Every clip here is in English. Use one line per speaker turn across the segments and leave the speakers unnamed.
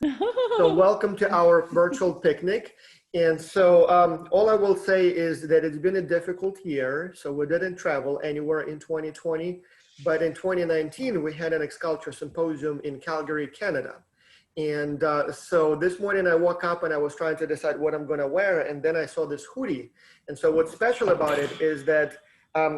So welcome to our virtual picnic. And so all I will say is that it's been a difficult year. So we didn't travel anywhere in 2020, but in 2019, we had an X-Culture Symposium in Calgary, Canada. And so this morning I woke up and I was trying to decide what I'm gonna wear. And then I saw this hoodie. And so what's special about it is that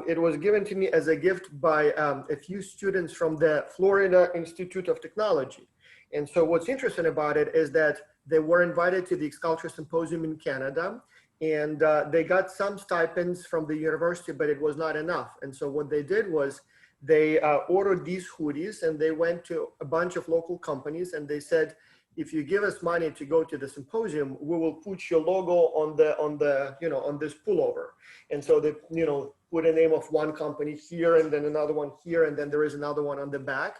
it was given to me as a gift by a few students from the Florida Institute of Technology. And so what's interesting about it is that they were invited to the X-Culture Symposium in Canada, and they got some stipends from the university, but it was not enough. And so what they did was they ordered these hoodies, and they went to a bunch of local companies, and they said, if you give us money to go to the symposium, we will put your logo on this pullover. And so they put a name of one company here, and then another one here, and then there is another one on the back.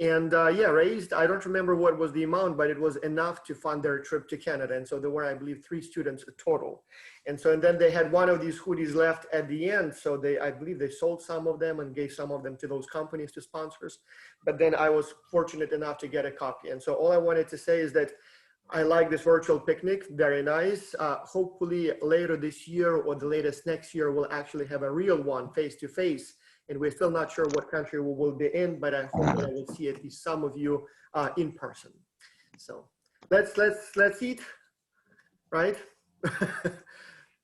And raised, I don't remember what was the amount, but it was enough to fund their trip to Canada. And so there were, I believe, 3 students total. And so, and then they had one of these hoodies left at the end. So I believe they sold some of them and gave some of them to those companies, to sponsors. But then I was fortunate enough to get a copy. And so all I wanted to say is that I like this virtual picnic, very nice. Hopefully later this year or the latest next year, we'll actually have a real one face-to-face. And we're still not sure what country we will be in, but I hope that I will see at least some of you in person. So let's eat, right?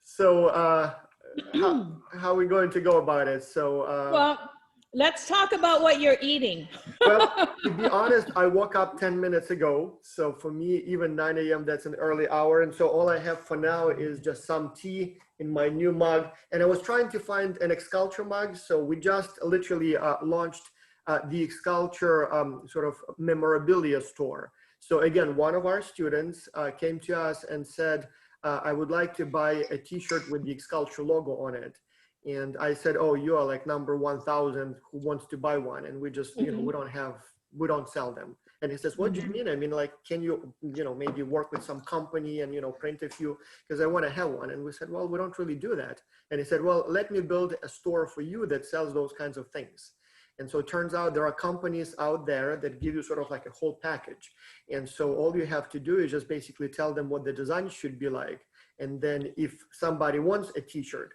So how are we going to go about it? So
well, let's talk about what you're eating.
well, to be honest, I woke up 10 minutes ago. So for me, even 9 a.m., that's an early hour. And so all I have for now is just some tea in my new mug. And I was trying to find an X-Culture mug. So we just literally launched the X-Culture sort of memorabilia store. So again, one of our students came to us and said, I would like to buy a t-shirt with the X-Culture logo on it. And I said, oh, you are like number 1,000 who wants to buy one. And we just, we don't sell them. And he says, what do you mean? I mean, like, can you, maybe work with some company and, print a few, because I want to have one. And we said, well, we don't really do that. And he said, well, let me build a store for you that sells those kinds of things. And so it turns out there are companies out there that give you sort of like a whole package. And so all you have to do is just basically tell them what the design should be like. And then if somebody wants a t-shirt,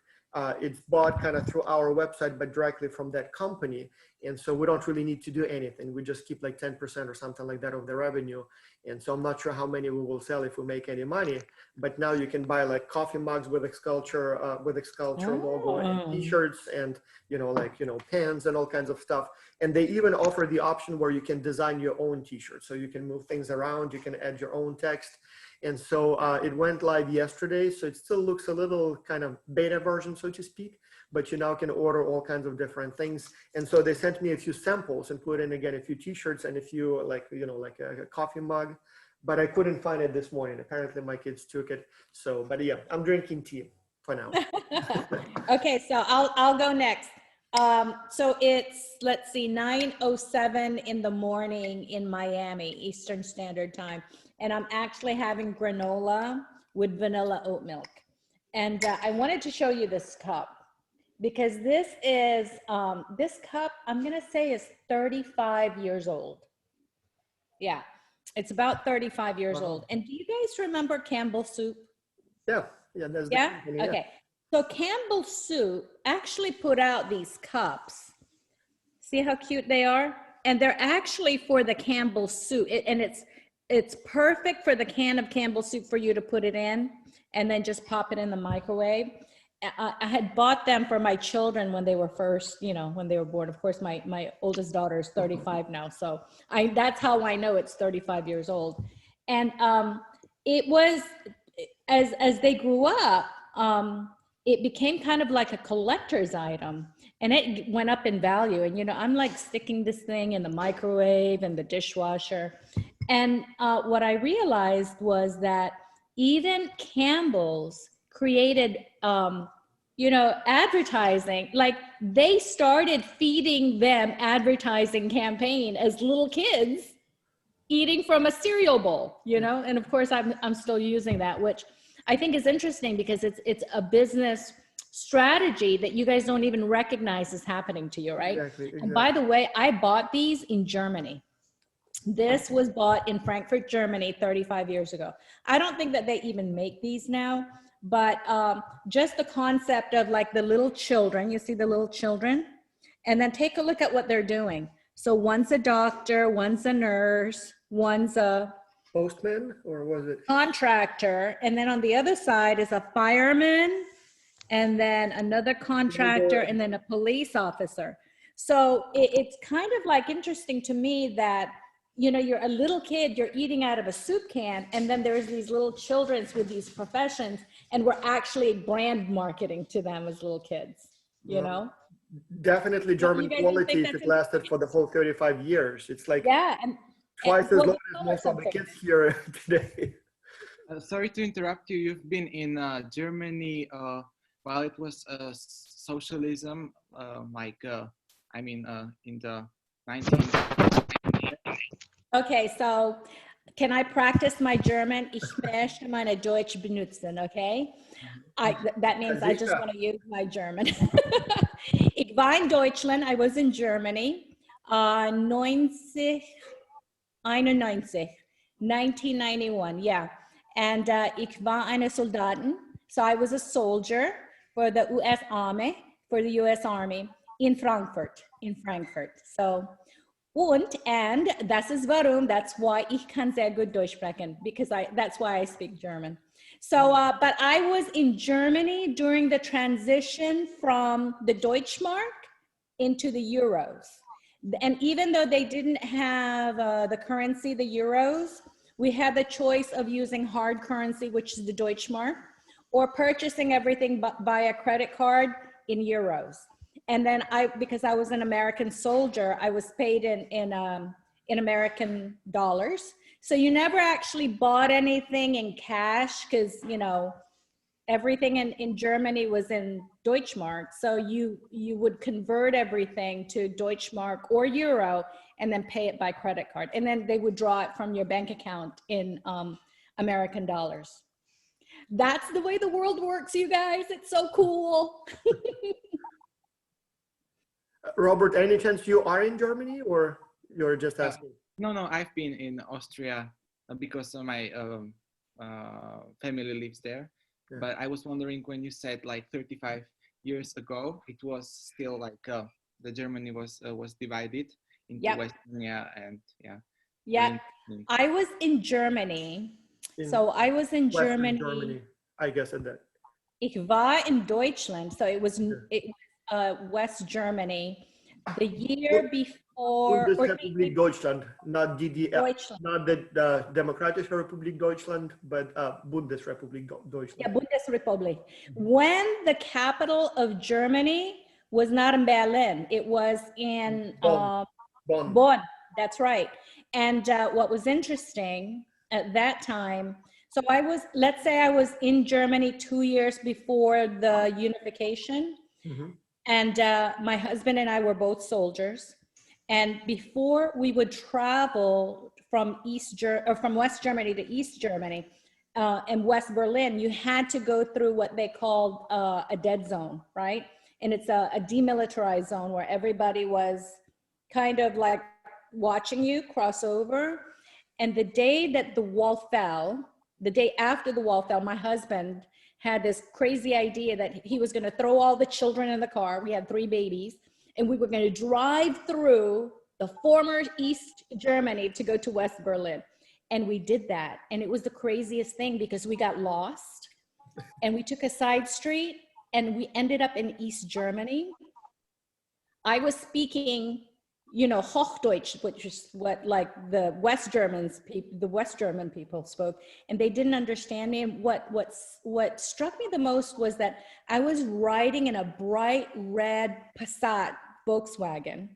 it's bought kind of through our website, but directly from that company. And so we don't really need to do anything. We just keep like 10% or something like that of the revenue. And so I'm not sure how many we will sell if we make any money, but now you can buy like coffee mugs with X-Culture logo and t-shirts and, pens and all kinds of stuff. And they even offer the option where you can design your own t-shirt. So you can move things around, you can add your own text. And so it went live yesterday. So it still looks a little kind of beta version, so to speak, but you now can order all kinds of different things. And so they sent me a few samples and put in again, a few t-shirts and a few like a coffee mug, but I couldn't find it this morning. Apparently my kids took it. So, but yeah, I'm drinking tea for now.
Okay, so I'll go next. So it's, let's see, 9:07 in the morning in Miami, Eastern Standard Time. And I'm actually having granola with vanilla oat milk. And I wanted to show you this cup because this is, this cup, I'm gonna say is 35 years old. Yeah, it's about 35 years old. And do you guys remember Campbell Soup?
Yeah, that's
the company, yeah. Okay. So Campbell Soup actually put out these cups. See how cute they are? And they're actually for the Campbell Soup. And it's perfect for the can of Campbell Soup for you to put it in and then just pop it in the microwave. I had bought them for my children when they were first, when they were born. Of course, my oldest daughter is 35 now. So that's how I know it's 35 years old. And it was, as they grew up, it became kind of like a collector's item and it went up in value. And, I'm like sticking this thing in the microwave and the dishwasher. And what I realized was that even Campbell's created, advertising, like they started feeding them advertising campaign as little kids eating from a cereal bowl, and of course I'm still using that, which I think is interesting because it's a business strategy that you guys don't even recognize is happening to you, right?
Exactly.
And by the way, I bought these in Germany. This was bought in Frankfurt, Germany 35 years ago. I don't think that they even make these now, but just the concept of like the little children, you see the little children? And then take a look at what they're doing. So one's a doctor, one's a nurse, one's a
Postman, or was it?
contractor, and then on the other side is a fireman, and then another contractor, and then a police officer. So it's kind of like interesting to me that, you know, you're a little kid, you're eating out of a soup can, and then there's these little children with these professions, and we're actually brand marketing to them as little kids, you know?
Definitely German quality if it lasted for the whole 35 years. It's like twice as long as most of the kids here today.
Sorry to interrupt you. You've been in Germany while it was socialism, in the 19th.
Okay, so can I practice my German? Ich möchte meine Deutsch benutzen, okay? That means I just want to use my German. Ich war in Deutschland, I was in Germany, 1991, yeah. And ich war eine Soldatin, so I was a soldier for the US Army, in Frankfurt. So, and that's why ich kann sehr gut Deutsch sprechen, because that's why I speak German. So, but I was in Germany during the transition from the Deutschmark into the euros. And even though they didn't have the currency, the euros, we had the choice of using hard currency, which is the Deutschmark, or purchasing everything by a credit card in euros. And then because I was an American soldier, I was paid in American dollars. So you never actually bought anything in cash because, you know, everything in Germany was in Deutschmark. So you would convert everything to Deutschmark or euro and then pay it by credit card. And then they would draw it from your bank account in American dollars. That's the way the world works, you guys. It's so cool.
Robert, any chance you are in Germany, or you're just asking?
No, I've been in Austria because my family lives there. Yeah. But I was wondering, when you said like 35 years ago, it was still like the Germany was divided into Western, and
Yeah, I was in Germany. So I was in Germany.
I guess at that.
Ich war in Deutschland. So it was West Germany. The year before.
Bundesrepublik Deutschland, not DDR,
Deutschland.
Not the Demokratische Republik Deutschland, but Bundesrepublik Deutschland.
Yeah, Bundesrepublik. When the capital of Germany was not in Berlin, it was in Bonn. That's right. And what was interesting at that time, so let's say I was in Germany 2 years before the unification. Mm-hmm. And my husband and I were both soldiers. And before we would travel from West Germany to East Germany and West Berlin, you had to go through what they called a dead zone, right? And it's a demilitarized zone where everybody was kind of like watching you cross over. And the day that the wall fell, the day after the wall fell, my husband had this crazy idea that he was going to throw all the children in the car. We had 3 babies, and we were going to drive through the former East Germany to go to West Berlin. And we did that. And it was the craziest thing because we got lost and we took a side street and we ended up in East Germany. I was speaking, you know, Hochdeutsch, which is what like the West German people spoke, and they didn't understand me. And what struck me the most was that I was riding in a bright red Passat Volkswagen.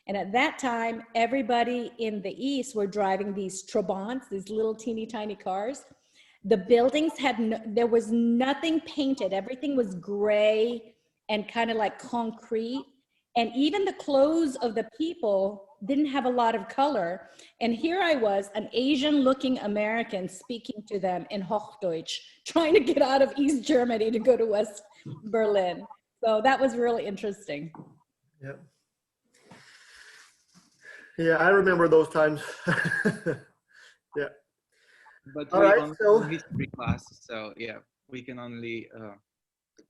And at that time, everybody in the East were driving these Trabants, these little teeny tiny cars. The buildings there was nothing painted. Everything was gray and kind of like concrete. And even the clothes of the people didn't have a lot of color. And here I was, an Asian looking American speaking to them in Hochdeutsch, trying to get out of East Germany to go to West Berlin. So that was really interesting.
Yeah. Yeah, I remember those times. Yeah.
But
All
we
right.
only
So,
do history class, so yeah, we can only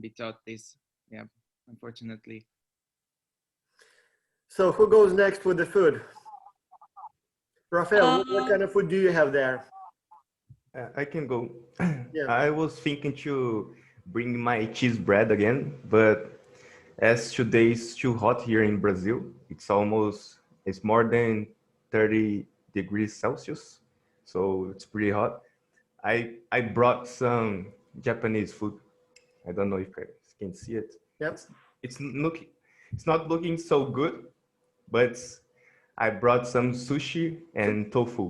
be taught this. Yeah, unfortunately.
so who goes next with the food? Rafael, what
Um,
kind of food do you have there?
I can go.
Yeah.
I was thinking to bring my cheese bread again, but as today is too hot here in Brazil, it's more than 30 degrees Celsius, so it's pretty hot. I brought some Japanese food. I don't know if you can see it.
Yep.
It's look it's not looking so good, but I brought some sushi and tofu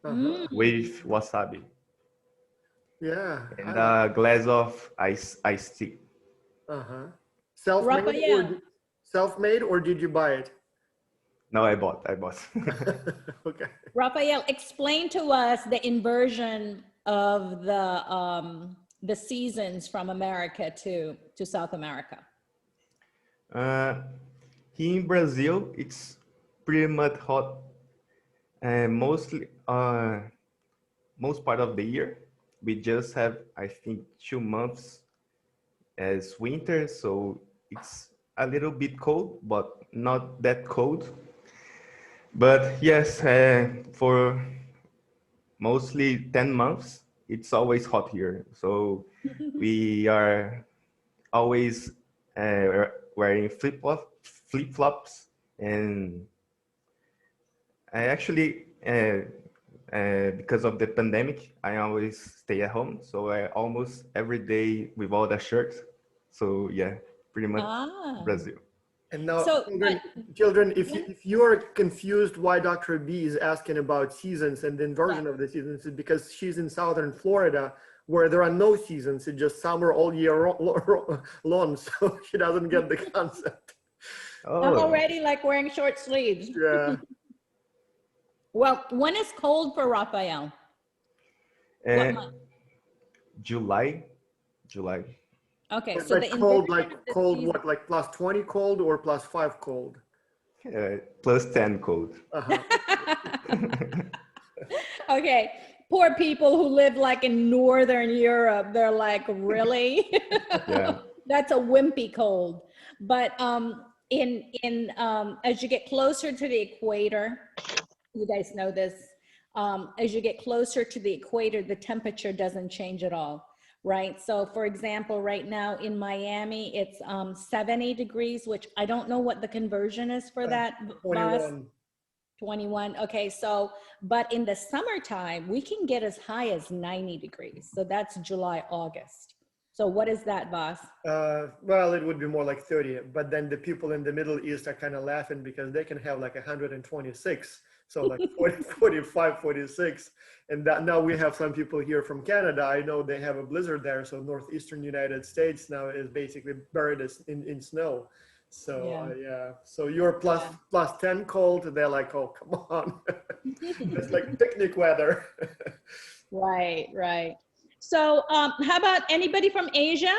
Uh-huh.
with wasabi
Yeah.
and a glass of iced tea.
Uh-huh. Self-made or
Raphael,
self-made or did you buy it?
No, I bought.
Okay.
Raphael, explain to us the inversion of the seasons from America to South America.
uh, Here in Brazil, it's pretty much hot, mostly most part of the year. We just have, I think, 2 months as winter, so it's a little bit cold, but not that cold. But yes, for mostly 10 months, it's always hot here. So we are always wearing flip flops, and I actually, because of the pandemic, I always stay at home. So I almost every day without a shirt. So yeah, pretty much
Ah,
Brazil.
And now,
so, but,
children, if you are confused why Dr. B is asking about seasons and the inversion
right.
of the seasons, it's because she's in southern Florida where there are no seasons. It's just summer all year long. So she doesn't get the concept.
I'm
Oh,
already like wearing short sleeves.
Yeah.
Well, when is cold for Raphael? What
and
month?
July, July,
Okay, so
Like
the
cold,
inversion
like
of the
cold,
season.
what, like plus 20 cold or plus 5 cold?
plus 10 cold.
Uh-huh.
Okay, poor people who live like in Northern Europe, they're like, really?
Yeah.
That's a wimpy cold. But as you get closer to the equator, you guys know this, as you get closer to the equator, the temperature doesn't change at all, right? So for example, right now in Miami, it's 70 degrees, which I don't know what the conversion is for that, boss.
21.
21. Okay, so, but in the summertime, we can get as high as 90 degrees. So that's July, August. So what is that, boss?
Well, it would be more like 30, but then the people in the Middle East are kind of laughing because they can have like 126. So like 40, 45, 46. And that now we have some people here from Canada. I know they have a blizzard there. So northeastern United States now is basically buried in snow. So
Yeah.
yeah, so you're plus 10 cold. They're like, oh, come on. It's like picnic weather.
Right, right. So how about anybody from Asia?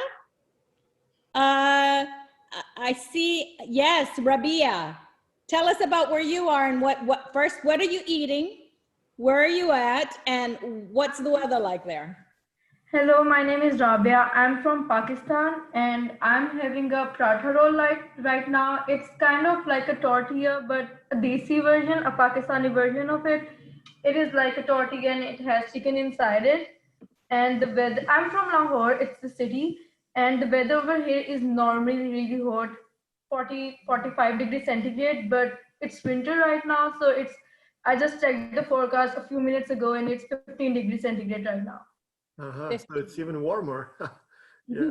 I see, yes, Rabia. Tell us about where you are and what are you eating? Where are you at? And what's the weather like there?
Hello, my name is Rabia. I'm from Pakistan and I'm having a paratha roll right now. It's kind of like a tortilla, but a desi version, a Pakistani version of it. It is like a tortilla and it has chicken inside it. And the weather, I'm from Lahore, it's the city, and the weather over here is normally really hot, 45 degrees centigrade, but it's winter right now, so I just checked the forecast a few minutes ago and it's 15 degrees centigrade right now.
Uh-huh. So it's even warmer. Yeah.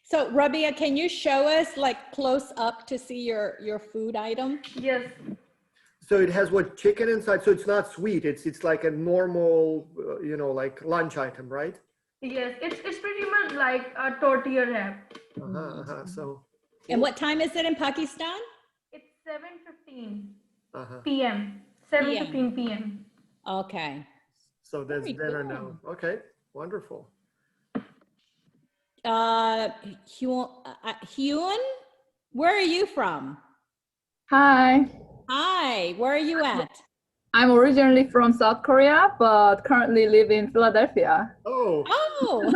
So Rabia, can you show us like close up to see your food item?
Yes,
So it has what, chicken inside? So it's not sweet. It's like a normal, like lunch item, right?
yes, it's pretty much like a tortilla wrap.
Uh-huh, uh-huh. So,
And what time is it in Pakistan?
It's 7:15
uh-huh.
p.m. 7:15 p.m.
Okay.
So that's
Very
dinner
cool.
now. Okay, wonderful.
Hyun, where are you from?
Hi,
Hi, where are you at?
I'm originally from South Korea, but currently live in Philadelphia.
Oh,
Oh.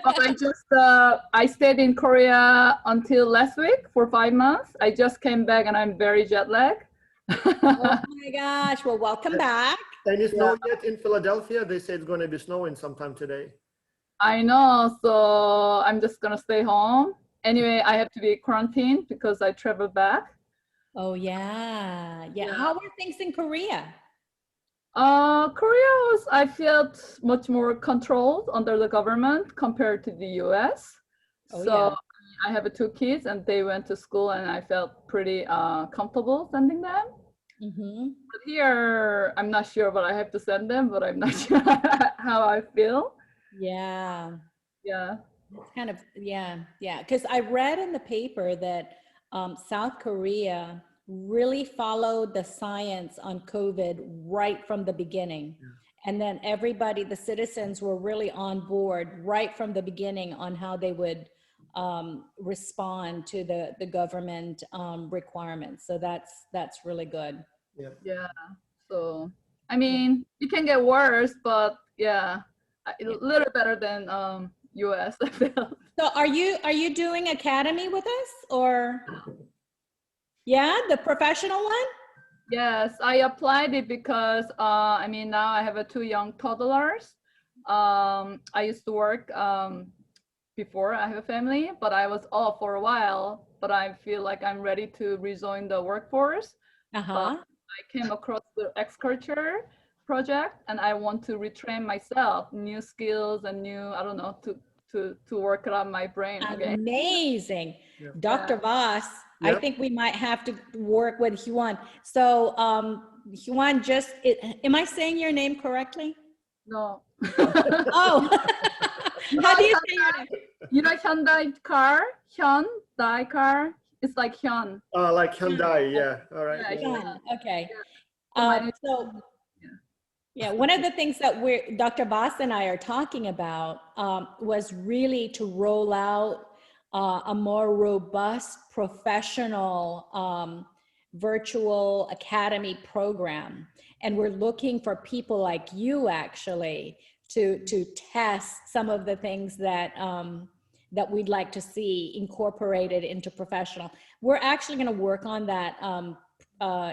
But I stayed in Korea until last week for 5 months. I just came back and I'm very jet lagged.
Oh my gosh. Well, welcome back.
and it's snow yet in Philadelphia? They say it's going to be snowing sometime today.
I know, so I'm just gonna stay home. Anyway, I have to be quarantined because I traveled back.
Oh yeah. Yeah.
Yeah.
How are things in Korea?
Korea was, I felt much more controlled under the government compared to the US.
Oh,
So
yeah.
I have 2 kids and they went to school and I felt pretty comfortable sending them.
Mm-hmm.
But here, I'm not sure what I have to send them, but I'm not sure how I feel.
Yeah.
Yeah.
It's kind of, yeah. Because I read in the paper that South Korea really followed the science on COVID right from the beginning.
Yeah.
And then everybody, the citizens were really on board right from the beginning on how they would respond to the government requirements. So that's really good.
Yeah. So, I mean, it can get worse, but yeah, a little better than US, I feel.
So are you doing academy with us or? Yeah, the professional one?
Yes, I applied it because I mean, now I have 2 young toddlers. I used to work before I have a family, but I was off for a while, but I feel like I'm ready to rejoin the workforce.
Uh-huh.
I came across the X-Culture project and I want to retrain myself, new skills and new, I don't know, to work around my brain again.
Amazing.
Yeah.
Dr. Voss, I
Yep.
think we might have to work with Huan. So Huan, am I saying your name correctly?
No.
Oh, how do you say your name?
You know Hyundai car? Hyundai car? It's like Hyun.
Like Hyundai, yeah. All right.
Yeah,
Yeah.
Huan, okay.
So my name-
So yeah, one of the things that Dr. Voss and I are talking about was really to roll out a more robust professional virtual academy program. And we're looking for people like you actually to test some of the things that that we'd like to see incorporated into professional. We're actually going to work on that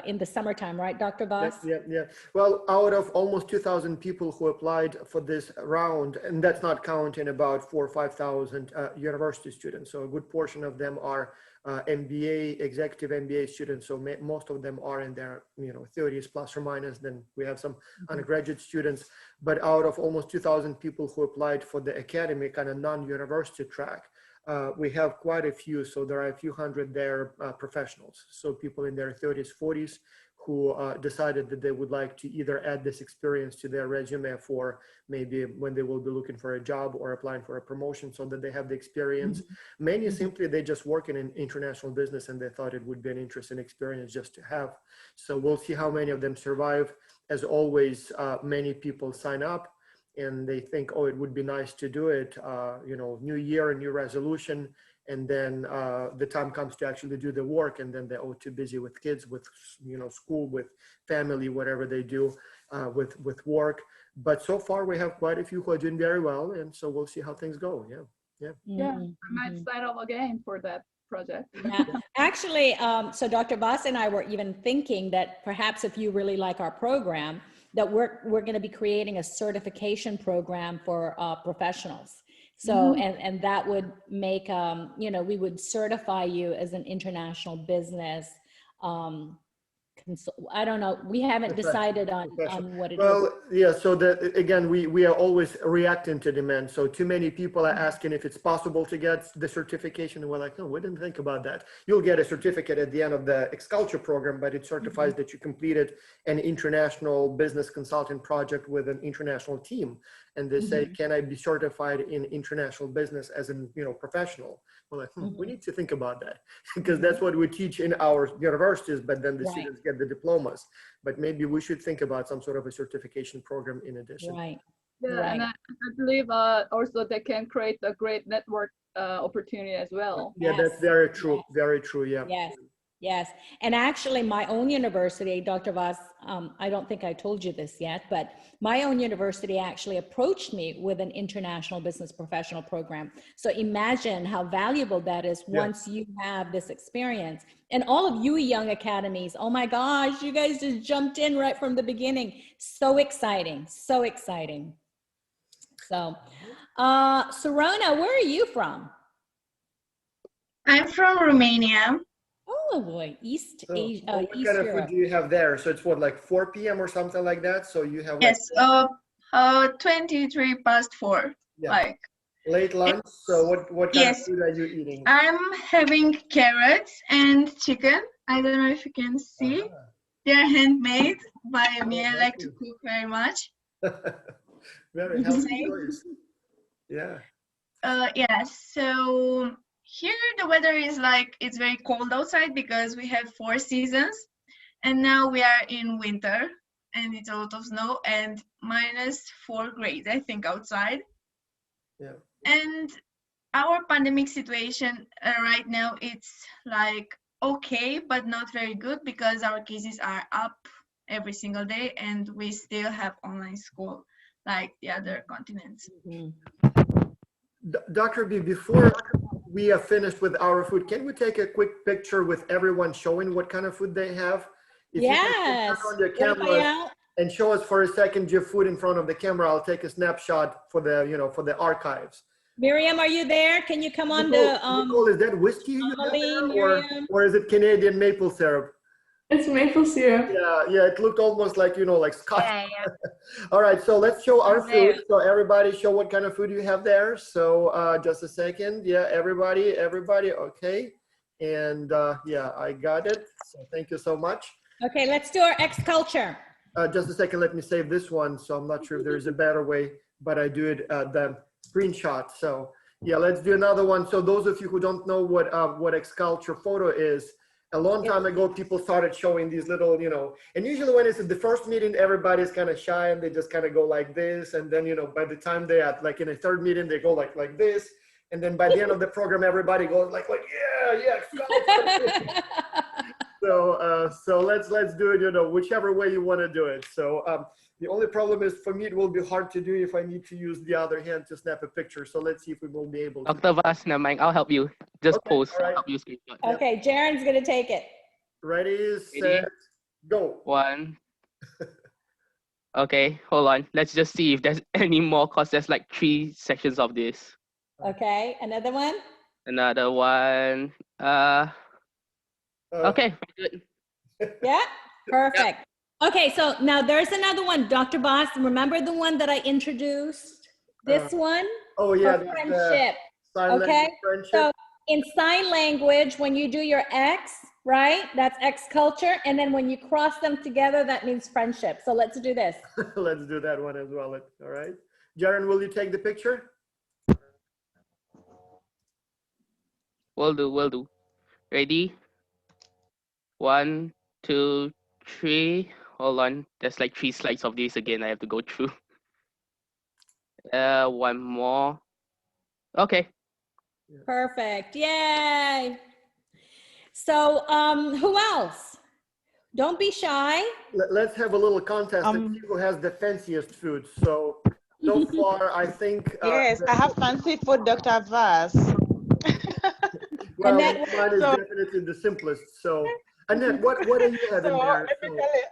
in the summertime, right, Dr. Voss?
Yeah. Well, out of almost 2,000 people who applied for this round, and that's not counting about 4,000 or 5,000 university students. So a good portion of them are MBA, executive MBA students. So most of them are in their 30s plus or minus. Then we have some undergraduate students. But out of almost 2,000 people who applied for the academy kind of non-university track, we have quite a few, so there are a few hundred there professionals, so people in their 30s, 40s who decided that they would like to either add this experience to their resume for maybe when they will be looking for a job or applying for a promotion, so that they have the experience. Many simply they just work in an international business and they thought it would be an interesting experience just to have. So we'll see how many of them survive. As always, many people sign up and they think, oh, it would be nice to do it, new year, new resolution. And then the time comes to actually do the work. And then they're all too busy with kids, with, school, with family, whatever they do with work. But so far we have quite a few who are doing very well. And so we'll see how things go. Yeah.
I might sign up again for that project.
Yeah, actually, so Dr. Voss and I were even thinking that perhaps if you really like our program, that we're going to be creating a certification program for professionals. So, and that would make, we would certify you as an international business. I don't know. We haven't decided on what it is.
Well, yeah, so that again, we are always reacting to demand. So too many people are asking if it's possible to get the certification. And we're like, no, we didn't think about that. You'll get a certificate at the end of the X-Culture program, but it certifies that you completed an international business consulting project with an international team. And they say, can I be certified in international business as a professional? We're like, we need to think about that because that's what we teach in our universities, but then the students get the diplomas. But maybe we should think about some sort of a certification program in addition.
Right.
Yeah,
Right.
and I believe also they can create a great network opportunity as well.
Yeah, that's very true. Very true. Yeah.
Yes. Yes, and actually my own university, Dr. Voss, I don't think I told you this yet, but my own university actually approached me with an international business professional program. So imagine how valuable that is once you have this experience. And all of you young academies, oh my gosh, you guys just jumped in right from the beginning. So exciting, so exciting. So, Sarona, where are you from?
I'm from Romania.
Oh boy, East
So,
Asia,
what
East
kind of
Europe.
food do you have there? So it's what, like 4 p.m. or something like that? So you have like,
Yes, 23 past 4.
yeah,
Like,
late lunch. So what kind of
yes,
food are you eating?
I'm having carrots and chicken. I don't know if you can see.
Uh-huh.
They're handmade by me. I like to
healthy.
cook very much.
Very healthy choice. Yeah.
Yeah, so here the weather is like, it's very cold outside because we have 4 seasons. And now we are in winter and it's a lot of snow and -4 grades, I think, outside.
Yeah.
And our pandemic situation right now, it's like okay, but not very good because our cases are up every single day and we still have online school like the other continents.
Dr. B, before we are finished with our food, can we take a quick picture with everyone showing what kind of food they have? If you can
Yes.
turn on your
Everybody
camera
out?
and show us for a second your food in front of the camera, I'll take a snapshot for the, for the archives.
Miriam, are you there? Can you come on
Nicole,
the
Nicole, is that whiskey you have
Amelie,
there,
Miriam?
or is it Canadian maple syrup?
It's maple syrup.
Yeah, it looked almost like, like Scotch.
Yeah.
All right, so let's show our
There.
food. So everybody show what kind of food you have there. So just a second. Yeah, everybody, okay. And yeah, I got it. So thank you so much.
Okay, let's do our X culture.
Just a second, let me save this one. So I'm not sure if there's a better way, but I do it the screenshot. So yeah, let's do another one. So those of you who don't know what X culture photo is, a long time ago, people started showing these little, and usually when it's at the first meeting, everybody's kind of shy and they just kind of go like this. And then, by the time they are like in a third meeting, they go like this. And then by the end of the program, everybody goes like yeah. So let's do it, whichever way you want to do it. So the only problem is for me, it will be hard to do if I need to use the other hand to snap a picture. So let's see if we will be able to.
Dr. Voss, never mind. I'll help you. Just
Okay,
post.
all right.
I'll help you screenshot.
Okay, Jaren's gonna take it.
Ready, set, go.
1. Okay, hold on. Let's just see if there's any more, because there's like 3 sections of this.
Okay, another one.
Another one. Okay, good.
Yeah, perfect. Okay, so now there's another one, Dr. Voss. Remember the one that I introduced? This one?
Oh yeah,
For
that's
friendship.
sign
Okay,
language friendship.
so in sign language, when you do your X, right, that's X culture. And then when you cross them together, that means friendship. So let's do this.
Let's do that one as well. All right. Jaren, will you take the picture?
Will do. Ready? 1, 2, 3. Hold on. There's like 3 slides of this again. I have to go through. One more. Okay.
Perfect. Yay. So who else? Don't be shy.
Let's have a little contest and see who has the fanciest food. So far, I think.
Yes, I have fancy food, Dr. Voss.
Well,
Annette,
mine is definitely the simplest. So, Annette, what are you having there?
Let me tell you.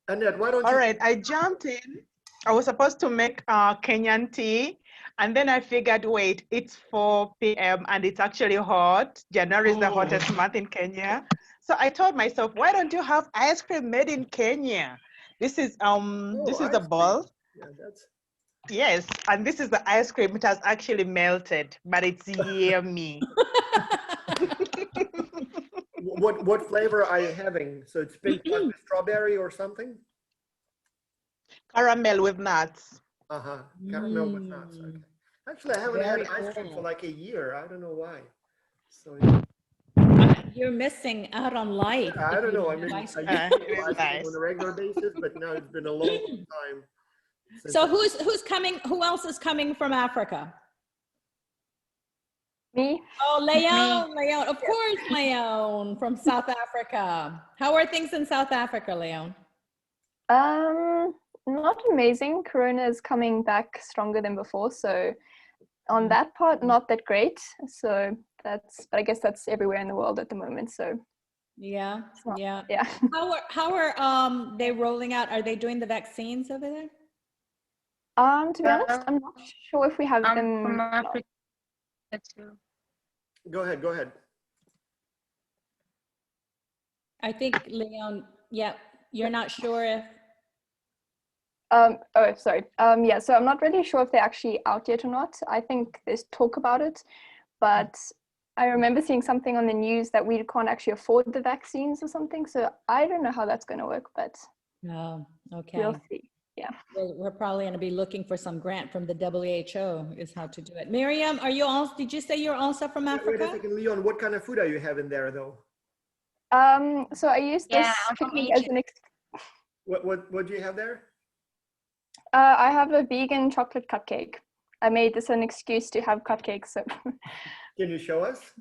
Annette, why don't you?
All right, I jumped in. I was supposed to make Kenyan tea. And then I figured, wait, it's 4 p.m. and it's actually hot. January is the hottest month in Kenya. So I told myself, why don't you have ice cream made in Kenya? This is the bowl.
Yeah, that's.
Yes, and this is the ice cream. It has actually melted, but it's yummy.
What flavor are you having? So it's pink with strawberry or something?
Caramel with nuts.
Caramel with nuts. Okay. Actually, I haven't had ice cream for like a year. I don't know why. So
you're missing out on life.
yeah, I don't know. I mean, I used to have ice cream on a regular basis, but now it's been a long time.
So who's coming? Who else is coming from Africa?
Me?
Oh, Leon, of course, Leon from South Africa. How are things in South Africa, Leon?
Not amazing. Corona is coming back stronger than before, so on that part, not that great. So but I guess that's everywhere in the world at the moment. So
yeah.
Yeah.
How are they rolling out? Are they doing the vaccines over there?
To be honest, I'm not sure if we have them.
From Africa too.
Go ahead.
I think Leon, yeah, you're not sure if.
Oh, sorry. Yeah, so I'm not really sure if they're actually out yet or not. I think there's talk about it, but I remember seeing something on the news that we can't actually afford the vaccines or something. So I don't know how that's going to work, but
Oh, okay.
we'll see. Yeah.
We're probably going to be looking for some grant from the WHO is how to do it. Miriam, are you also, did you say you're also from Africa?
Wait a second, Leon, what kind of food are you having there though?
So I used this technique as an
What do you have there?
I have a vegan chocolate cupcake. I made this an excuse to have cupcakes. So
Can you show us?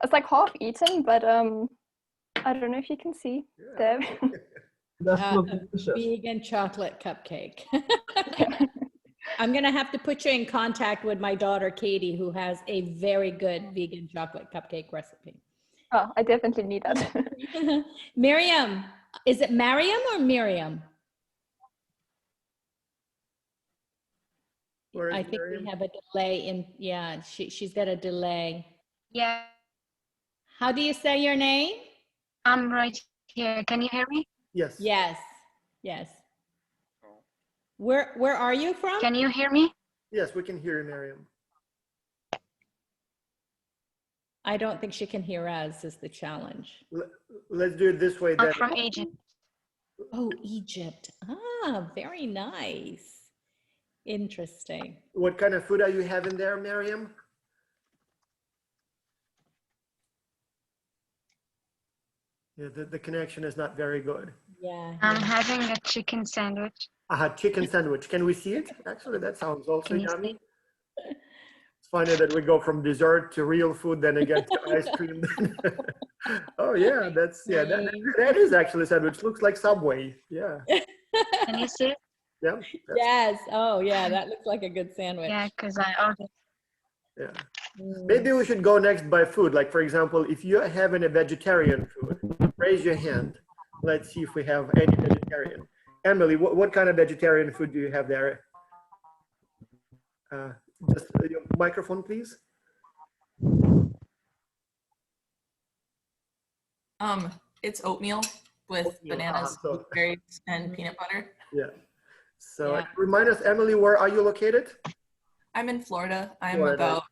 it's like half eaten, but I don't know if you can see there.
A vegan chocolate cupcake. I'm gonna have to put you in contact with my daughter Katie, who has a very good vegan chocolate cupcake recipe.
Oh, I definitely need that.
Miriam, is it Mariam or Miriam? I think we have a delay in, yeah, she's got a delay.
Yeah.
How do you say your name?
I'm right here. Can you hear me?
Yes.
Yes. Where are you from?
Can you hear me?
Yes, we can hear you, Miriam.
I don't think she can hear us is the challenge.
Let's do it this way then.
I'm from Egypt.
Oh, Egypt. Ah, very nice. Interesting.
What kind of food are you having there, Miriam? Yeah, the connection is not very good.
Yeah.
I'm having a chicken sandwich.
Chicken sandwich. Can we see it? Actually, that sounds also yummy. It's funny that we go from dessert to real food, then again to ice cream. Oh yeah, that is actually a sandwich. Looks like Subway. Yeah.
Can you see it?
Yeah.
Yes. Oh yeah, that looks like a good sandwich.
Yeah, because I ordered.
Yeah. Maybe we should go next by food. Like for example, if you're having a vegetarian food, raise your hand. Let's see if we have any vegetarian. Emily, what kind of vegetarian food do you have there? Just your microphone, please.
It's oatmeal with bananas, blueberries, and peanut butter.
Yeah. So remind us, Emily, where are you located?
I'm in Florida. I'm about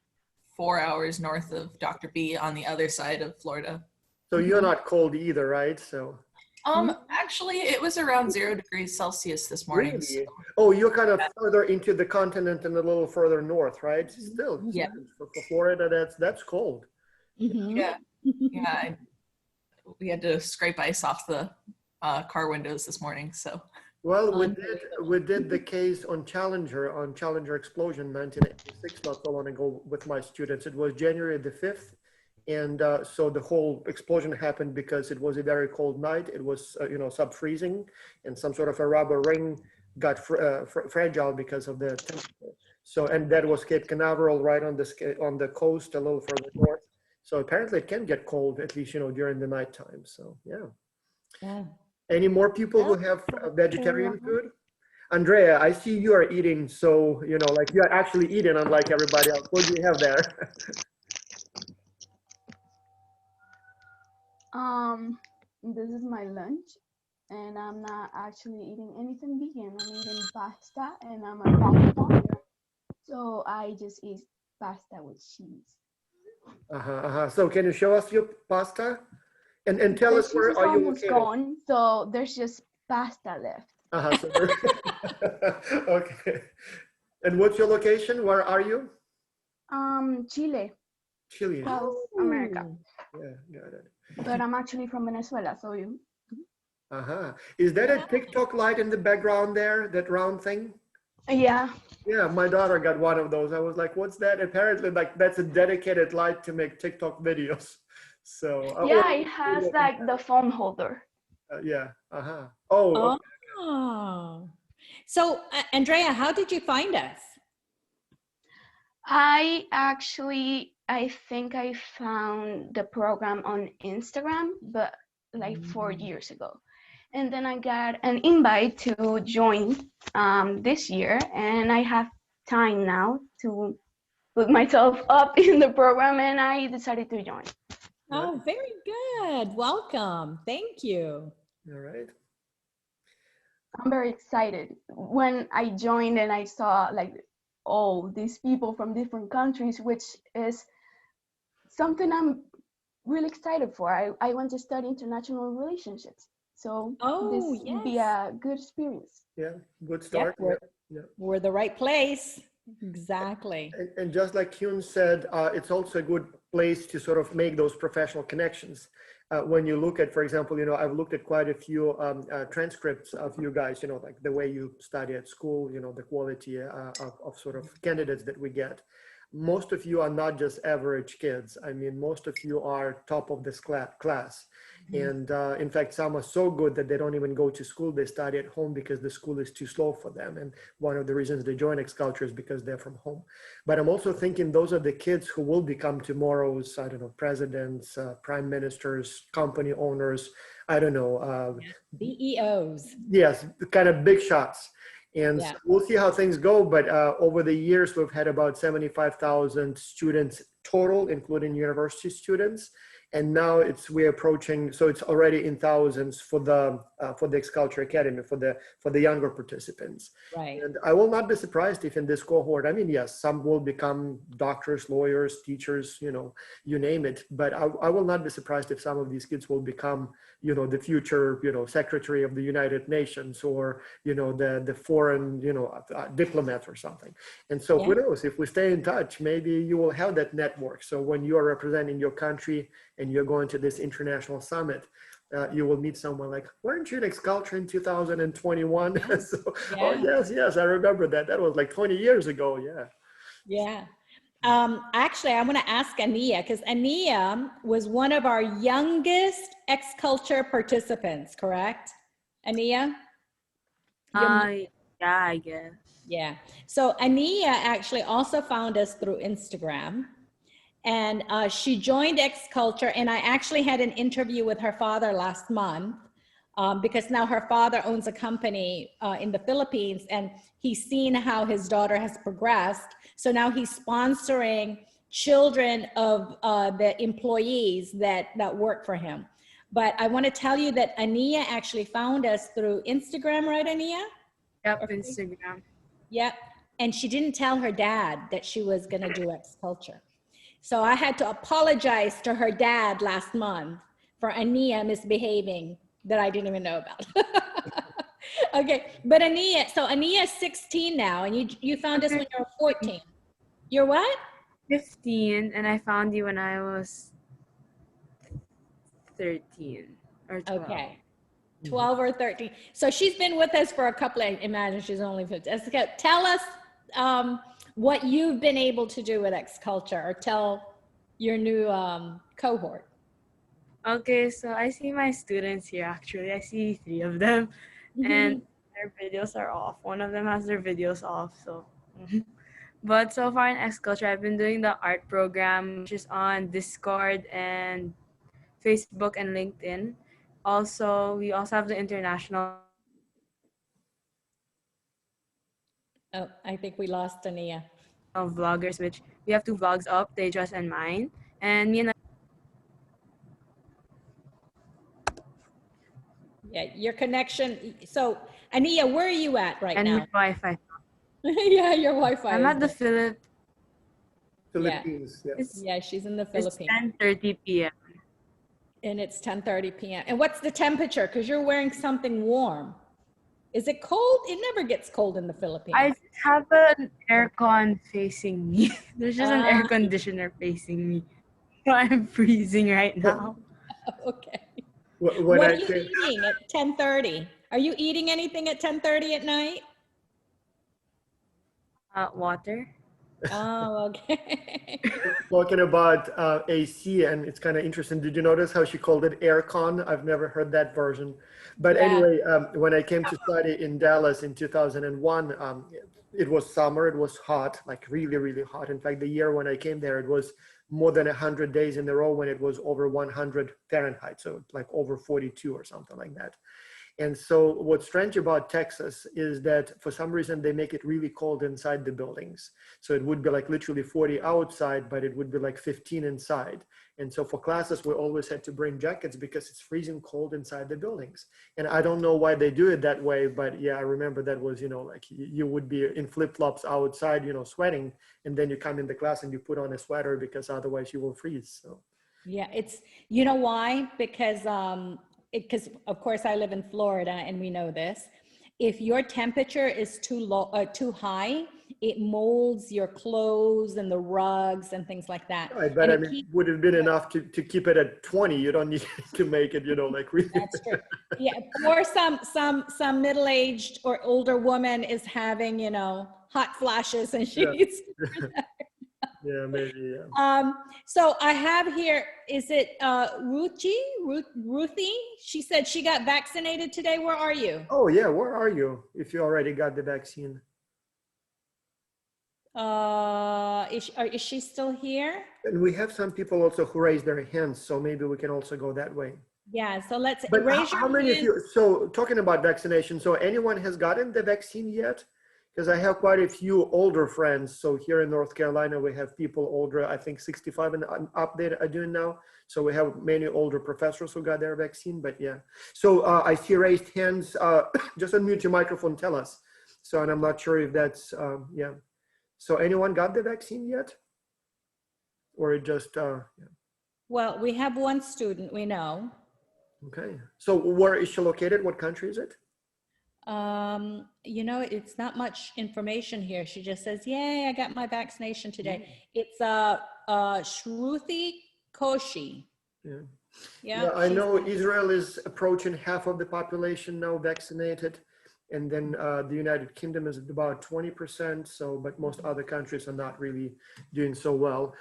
4 hours north of Dr. B on the other side of Florida.
So you're not cold either, right? So.
Actually, it was around 0 degrees Celsius this morning.
Really?
So.
Oh, you're kind of further into the continent and a little further north, right? Still,
yeah.
For Florida, that's cold.
Mm-hmm. Yeah. We had to scrape ice off the car windows this morning. So.
Well, we did the case on Challenger explosion 1986, not so long ago with my students. It was January the 5th. And so the whole explosion happened because it was a very cold night. It was, sub-freezing, and some sort of a rubber ring got fragile because of the temperature. So, and that was Cape Canaveral, right on the coast, a little further north. So apparently it can get cold, at least, during the nighttime. So, yeah. Any more people who have vegetarian food? Andrea, I see you are eating. So, like you are actually eating unlike everybody else. What do you have there?
This is my lunch, and I'm not actually eating anything vegan. I'm eating pasta, and I'm a vegetarian, so I just eat pasta with cheese.
So can you show us your pasta, and tell us where are you located?
Gone, so there's just pasta left.
So okay. And what's your location? Where are you?
Chile.
Chile.
South America.
Yeah, got it.
But I'm actually from Venezuela, so you.
Is that a TikTok light in the background there? That round thing?
Yeah.
Yeah, my daughter got one of those. I was like, what's that? Apparently, like that's a dedicated light to make TikTok videos. So,
Yeah, it has like the phone holder.
yeah. Uh-huh. Oh, okay.
Oh. So, Andrea, how did you find us?
I think I found the program on Instagram, but like 4 years ago. And then I got an invite to join this year, and I have time now to put myself up in the program, and I decided to join.
Oh, very good. Welcome. Thank you.
All right.
I'm very excited. When I joined and I saw like all these people from different countries, which is something I'm really excited for. I want to study international relationships. So this would be a good experience.
Yeah, good start.
Yep,
Yeah.
we're the right place. Exactly.
And just like Hyun said, it's also a good place to sort of make those professional connections. When you look at, for example, I've looked at quite a few transcripts of you guys, like the way you study at school, the quality of sort of candidates that we get. Most of you are not just average kids. I mean, most of you are top of this class. And in fact, some are so good that they don't even go to school. They study at home because the school is too slow for them. And one of the reasons they join X-Culture is because they're from home. But I'm also thinking those are the kids who will become tomorrow's, I don't know, presidents, prime ministers, company owners, I don't know.
CEOs.
Yes, kind of big shots. And
Yeah.
so we'll see how things go. But over the years, we've had about 75,000 students total, including university students. And now we're approaching, so it's already in thousands for the X-Culture Academy, for the younger participants.
Right.
And I will not be surprised if in this cohort, I mean, yes, some will become doctors, lawyers, teachers, you name it. But I will not be surprised if some of these kids will become, the future, secretary of the United Nations, or, the foreign, diplomat or something. And so who knows, if we stay in touch, maybe you will have that network. So when you are representing your country and you're going to this international summit, you will meet someone like, weren't you in X-Culture in 2021? So, oh yes, I remember that. That was like 20 years ago. Yeah.
Yeah. Actually, I want to ask Ania, because Ania was one of our youngest X-Culture participants, correct? Ania?
Yeah, I guess.
Yeah. So Ania actually also found us through Instagram. And she joined X-Culture, and I actually had an interview with her father last month because now her father owns a company in the Philippines, and he's seen how his daughter has progressed. So now he's sponsoring children of the employees that work for him. But I want to tell you that Ania actually found us through Instagram, right, Ania?
Yep, Instagram.
Yep. And she didn't tell her dad that she was going to do X-Culture. So I had to apologize to her dad last month for Ania misbehaving that I didn't even know about. Okay, but Ania, so Ania is 16 now, and you found us when you were 14. You're what?
15, and I found you when I was 13 or 12.
Okay, 12 or 13. So she's been with us for a couple of, imagine she's only 15. Tell us what you've been able to do with X-Culture, or tell your new cohort.
Okay, so I see my students here actually. I see 3 of them, and their videos are off. One of them has their videos off, so. But so far in X-Culture, I've been doing the art program, which is on Discord and Facebook and LinkedIn. Also, we also have the international.
Oh, I think we lost Ania.
Of vloggers, which we have 2 vlogs up, Tejas and mine, and me and.
Yeah, your connection. So, Ania, where are you at right now?
And Wi-Fi.
Yeah, your Wi-Fi.
I'm at the
Philippines.
Yeah. Yeah, she's in the Philippines.
It's 10:30 p.m.
And it's 10:30 p.m. And what's the temperature? Because you're wearing something warm. Is it cold? It never gets cold in the Philippines.
I have an aircon facing me. There's just an air conditioner facing me. So I'm freezing right now.
Okay.
What
are you eating at 10:30? Are you eating anything at 10:30 at night?
Water.
Oh, okay.
Talking about AC, and it's kind of interesting. Did you notice how she called it aircon? I've never heard that version. But
Yeah.
anyway, when I came to study in Dallas in 2001, it was summer. It was hot, like really, really hot. In fact, the year when I came there, it was more than 100 days in a row when it was over 100 Fahrenheit. So like over 42 or something like that. And so what's strange about Texas is that for some reason they make it really cold inside the buildings. So it would be like literally 40 outside, but it would be like 15 inside. And so for classes, we always had to bring jackets because it's freezing cold inside the buildings. And I don't know why they do it that way, but yeah, I remember that was, you know, like you would be in flip-flops outside, you know, sweating, and then you come in the class and you put on a sweater because otherwise you will freeze. So
Yeah, it's, you know why? Because of course I live in Florida and we know this. If your temperature is too low, too high, it molds your clothes and the rugs and things like that.
I bet,
And
I
it
mean,
keeps,
would have been enough to keep it at 20. You don't need to make it, you know, like really.
that's true. Yeah, or some middle-aged or older woman is having, you know, hot flashes and she
Yeah.
needs.
Yeah, maybe, yeah.
So I have here, is it Ruthie? She said she got vaccinated today. Where are you?
Oh, yeah, where are you if you already got the vaccine?
Is she still here?
And we have some people also who raise their hands, so maybe we can also go that way.
Yeah, so let's
But
raise your
how many of
hand.
you, so talking about vaccination, so anyone has gotten the vaccine yet? Because I have quite a few older friends. So here in North Carolina, we have people older, I think 65 and up there are doing now. So we have many older professors who got their vaccine, but yeah. So I see raised hands, just unmute your microphone, tell us. So, and I'm not sure if that's, yeah. So anyone got the vaccine yet? Or it just, yeah.
Well, we have one student we know.
Okay. So where is she located? What country is it?
You know, it's not much information here. She just says, yay, I got my vaccination today. It's Shruti Koshi.
Yeah.
Yeah,
I
she's-
know Israel is approaching half of the population now vaccinated. And then the United Kingdom is at about 20%. So, but most other countries are not really doing so well.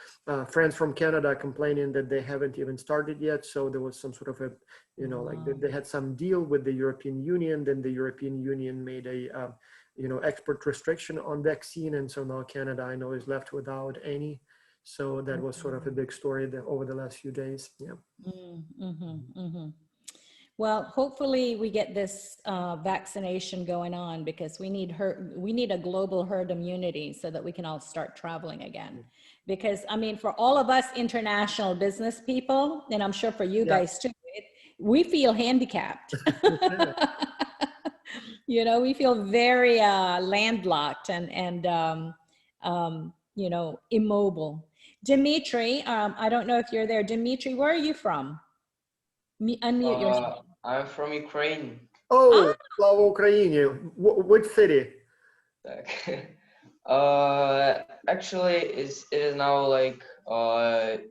Friends from Canada are complaining that they haven't even started yet. So there was some sort of a, you know, like they had some deal with the European Union. Then the European Union made a, you know, export restriction on vaccine. And so now Canada, I know, is left without any. So that was sort of a big story over the last few days. Yeah.
Well, hopefully we get this vaccination going on because we need a global herd immunity so that we can all start traveling again. Because I mean, for all of us international business people, and I'm sure for you guys too, we feel handicapped. You know, we feel very landlocked and you know, immobile. Dimitri, I don't know if you're there. Dimitri, where are you from? Unmute yourself.
I'm from Ukraine.
Oh, Slava Ukraini. Which city?
Actually, it is now like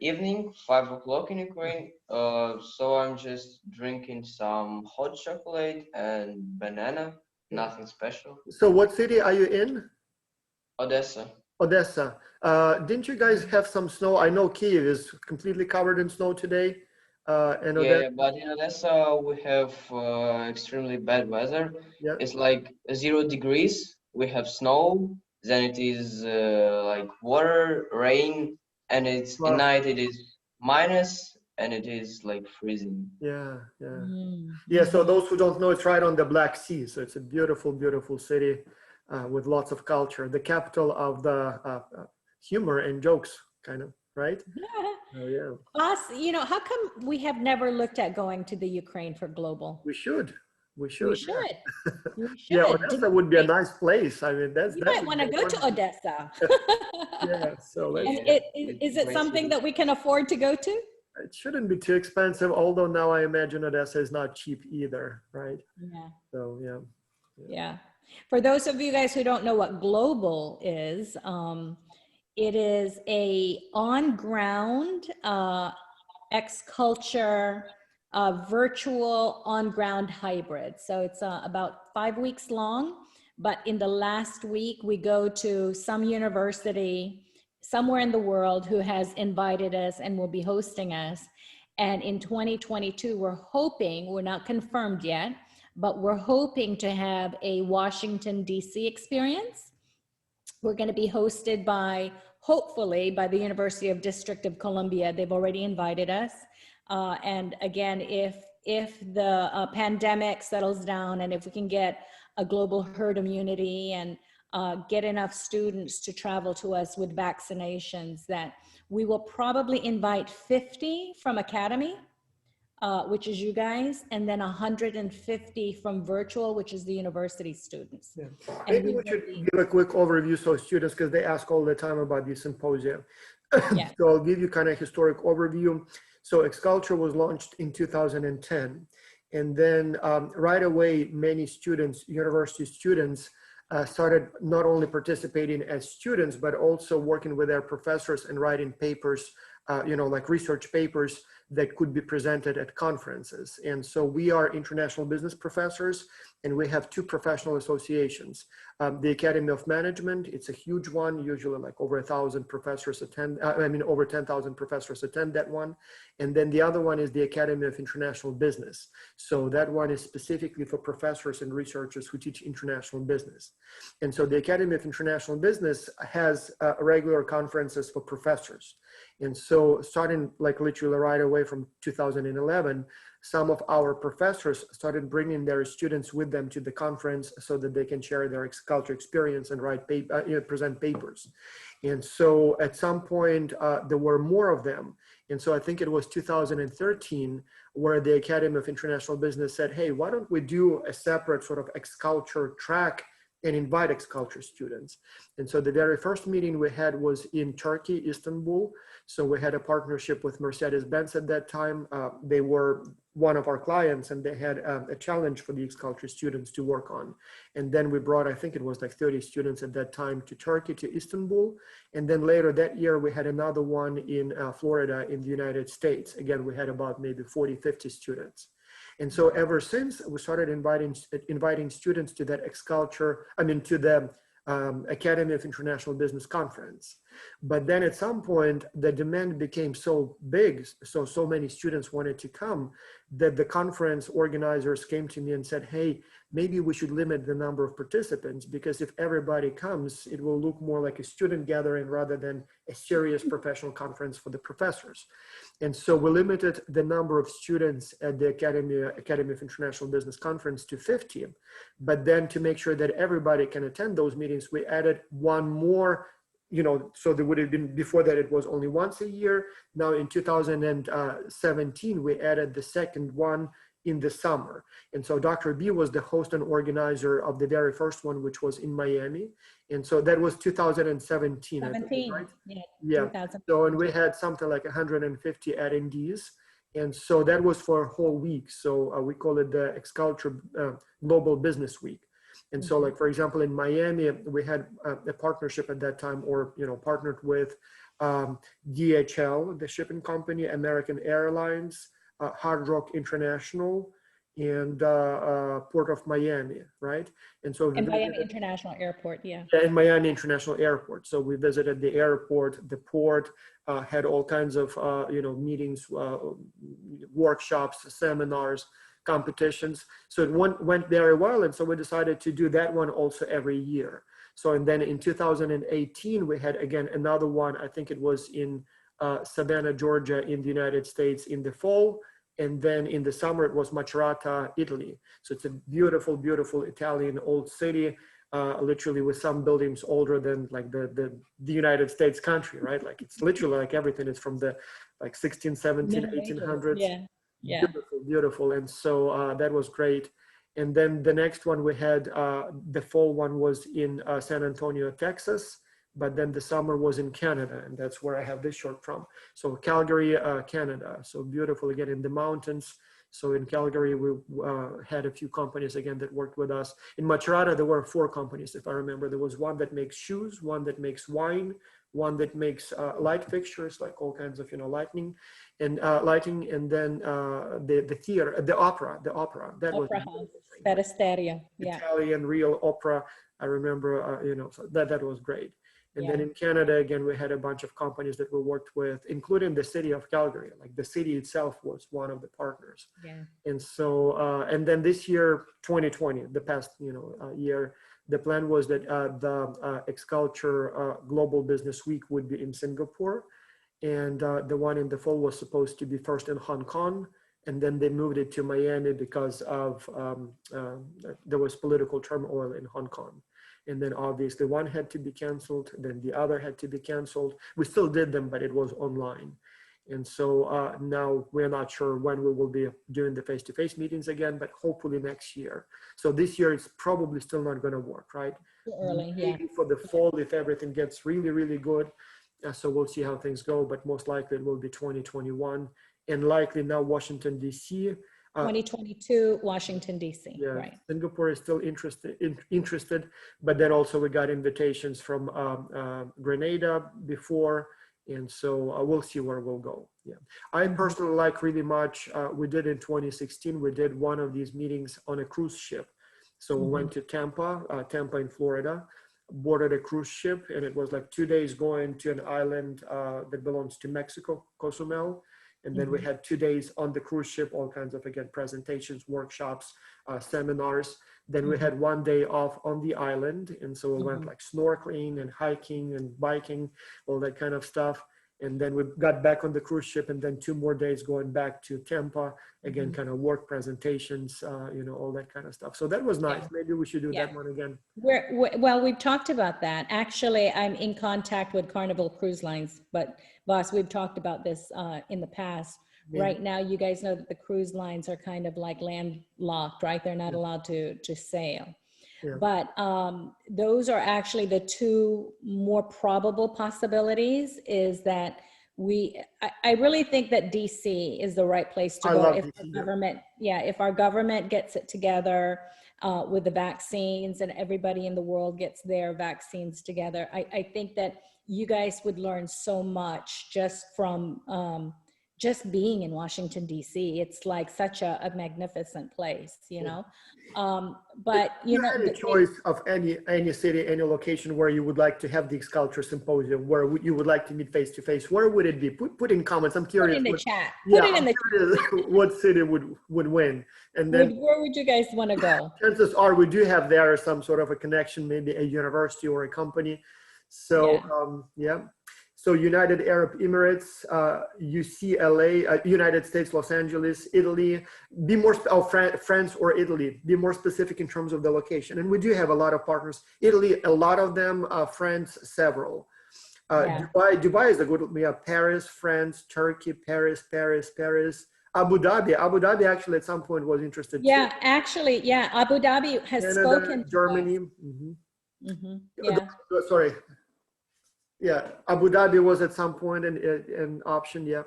evening, 5 o'clock in Ukraine. So I'm just drinking some hot chocolate and banana. Nothing special.
So what city are you in?
Odessa.
Odessa. Didn't you guys have some snow? I know Kyiv is completely covered in snow today. And
Yeah, but in Odessa we have extremely bad weather.
Yeah.
It's like 0 degrees. We have snow. Then it is like water, rain, and it's at night it is minus, and it is like freezing.
Yeah. Yeah, so those who don't know, it's right on the Black Sea. So it's a beautiful, beautiful city with lots of culture. The capital of the humor and jokes, kind of, right? Oh, yeah.
Us, you know, how come we have never looked at going to the Ukraine for global?
We should. We should.
We should. We should.
Yeah, Odessa would be a nice place. I mean,
You might want to go to Odessa.
Yeah, so let's.
And is it something that we can afford to go to?
It shouldn't be too expensive, although now I imagine Odessa is not cheap either, right?
Yeah.
So, yeah.
Yeah. For those of you guys who don't know what global is, it is a on-ground X-Culture virtual on-ground hybrid. So it's about 5 weeks long, But in the last week, we go to some university somewhere in the world who has invited us and will be hosting us. And in 2022, we're hoping, we're not confirmed yet, but we're hoping to have a Washington, D.C. experience. We're going to be hosted by, hopefully, by the University of District of Columbia. They've already invited us. And again, if the pandemic settles down and if we can get a global herd immunity and get enough students to travel to us with vaccinations, that we will probably invite 50 from Academy, which is you guys, and then 150 from virtual, which is the university students.
Yeah.
And
Maybe we should give a quick overview so students, because they ask all the time about these symposia.
Yeah.
So I'll give you kind of historic overview. So Xculture was launched in 2010. And then right away, many students, university students, started not only participating as students, but also working with their professors and writing papers, like research papers that could be presented at conferences. And so we are international business professors, and we have two professional associations. The Academy of Management, it's a huge one, usually like over 1,000 professors attend, over 10,000 professors attend that one. And then the other one is the Academy of International Business. So that one is specifically for professors and researchers who teach international business. And so the Academy of International Business has regular conferences for professors. And so starting like literally right away from 2011, some of our professors started bringing their students with them to the conference so that they can share their Xculture experience and write present papers. And so at some point, there were more of them. And so I think it was 2013 where the Academy of International Business said, hey, why don't we do a separate sort of Xculture track and invite Xculture students. And so the very first meeting we had was in Turkey, Istanbul. So we had a partnership with Mercedes-Benz at that time. They were one of our clients, and they had a challenge for the Xculture students to work on. And then we brought, I think it was like 30 students at that time to Turkey, to Istanbul. And then later that year, we had another one in Florida in the United States. Again, we had about maybe 40, 50 students. And so ever since, we started inviting students to that to the Academy of International Business Conference. But then at some point, the demand became so big, so many students wanted to come, that the conference organizers came to me and said, hey, maybe we should limit the number of participants, because if everybody comes, it will look more like a student gathering rather than a serious professional conference for the professors. And so we limited the number of students at the Academy of International Business Conference to 50. But then to make sure that everybody can attend those meetings, we added one more, so there would have been, before that it was only once a year. Now in 2017, we added the second one in the summer. And so Dr. B was the host and organizer of the very first one, which was in Miami. And so that was 2017, I think, right? Yeah. So, and we had something like 150 attendees. And so that was for a whole week. So we call it the Xculture Global Business Week. And so like, for example, in Miami, we had a partnership at that time, or, partnered with DHL, the shipping company, American Airlines, Hard Rock International, and Port of Miami, right? And so
and Miami International Airport, yeah.
In Miami International Airport. So we visited the airport, the port, had all kinds of meetings, workshops, seminars, competitions. So it went very well, and so we decided to do that one also every year. So, and then in 2018, we had again another one. I think it was in Savannah, Georgia, in the United States in the fall. And then in the summer, it was Macerata, Italy. So it's a beautiful, beautiful Italian old city, literally with some buildings older than like the United States country, right? Like it's literally like everything is from the like 16, 17, 1800s.
Yeah. Yeah.
Beautiful, beautiful. And so that was great. And then the next one we had, the fall one was in San Antonio, Texas. But then the summer was in Canada, and that's where I have this short from. So Calgary, Canada. So beautiful, again, in the mountains. So in Calgary, we had a few companies, again, that worked with us. In Macerata, there were 4 companies, if I remember. There was one that makes shoes, one that makes wine, one that makes light fixtures, like all kinds of, lighting, and then the theater, the opera. That
opera
was
house, Stereo, yeah.
Italian real opera I remember, so that was great. And then
Yeah.
in Canada, again, we had a bunch of companies that we worked with, including the city of Calgary. Like the city itself was one of the partners.
Yeah.
And so, and then this year, 2020, the past, year, the plan was that the X-Culture Global Business Week would be in Singapore. And the one in the fall was supposed to be first in Hong Kong. And then they moved it to Miami because of, there was political turmoil in Hong Kong. And then obviously one had to be canceled, then the other had to be canceled. We still did them, but it was online. And so now we're not sure when we will be doing the face-to-face meetings again, but hopefully next year. So this year it's probably still not going to work, right?
Too early, yeah.
Maybe for the fall if everything gets really, really good. So we'll see how things go, but most likely it will be 2021 and likely now Washington, D.C.
2022, Washington, D.C.
Yeah,
Right.
Singapore is still interested, but then also we got invitations from Grenada before, and so we'll see where we'll go. Yeah, I personally like really much. We did in 2016. We did one of these meetings on a cruise ship. So we went to Tampa in Florida, boarded a cruise ship, and it was like 2 days going to an island that belongs to Mexico, Cozumel. And then we had 2 days on the cruise ship, all kinds of, again, presentations, workshops, seminars. Then we had 1 day off on the island. And so we went like snorkeling and hiking and biking, all that kind of stuff. And then we got back on the cruise ship and then 2 more days going back to Tampa, again, kind of work presentations, all that kind of stuff. So that was nice.
Yeah.
Maybe we should do
Yeah.
that one again.
Well, we've talked about that. Actually, I'm in contact with Carnival Cruise Lines, but boss, we've talked about this in the past.
Yeah.
Right now, you guys know that the cruise lines are kind of like landlocked, right? They're not allowed to sail.
Yeah.
But those are actually the 2 more probable possibilities is that I really think that DC is the right place to
I
go
love
if
DC,
the
yeah.
government, if our government gets it together with the vaccines and everybody in the world gets their vaccines together. I think that you guys would learn so much just from just being in Washington, D.C. It's like such a magnificent place, but
If you had a choice of any city, any location where you would like to have the X-Culture Symposium, where you would like to meet face to face, where would it be? Put in comments. I'm curious.
Put in the chat.
Yeah,
Put it in
I'm
the
curious what city would win, and then
where would you guys want to go?
chances are we do have there some sort of a connection, maybe a university or a company. So yeah. So United Arab Emirates, UCLA, United States, Los Angeles, Italy, be more, France or Italy, be more specific in terms of the location. And we do have a lot of partners. Italy, a lot of them, France, several.
Yeah.
Dubai is a good, we have Paris, France, Turkey, Paris. Abu Dhabi actually at some point was interested
Yeah,
too.
actually, yeah, Abu Dhabi has
Canada,
spoken to
Germany.
us. Yeah.
Sorry. Yeah, Abu Dhabi was at some point an option, yeah.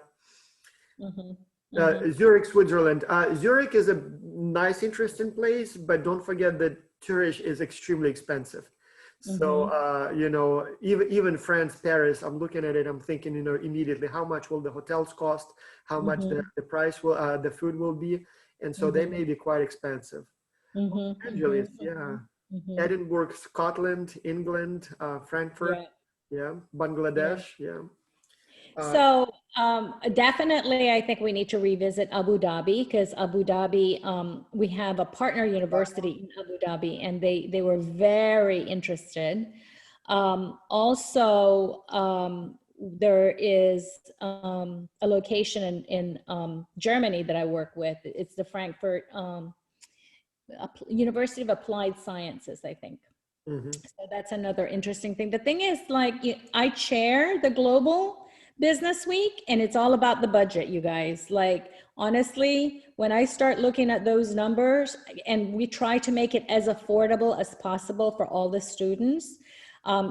Zurich, Switzerland. Zurich is a nice, interesting place, but don't forget that Zurich is extremely expensive. So, even France, Paris, I'm looking at it, I'm thinking, immediately, how much will the hotels cost? How much the price will, the food will be? And so they may be quite expensive. Los Angeles, yeah. Edinburgh, Scotland, England, Frankfurt. Yeah, Bangladesh, yeah.
So definitely, I think we need to revisit Abu Dhabi because Abu Dhabi, we have a partner university in Abu Dhabi, and they were very interested. Also, there is a location in Germany that I work with. It's the Frankfurt University of Applied Sciences, I think. So that's another interesting thing. The thing is, like, I chair the Global Business Week, and it's all about the budget, you guys. Like, honestly, when I start looking at those numbers, and we try to make it as affordable as possible for all the students,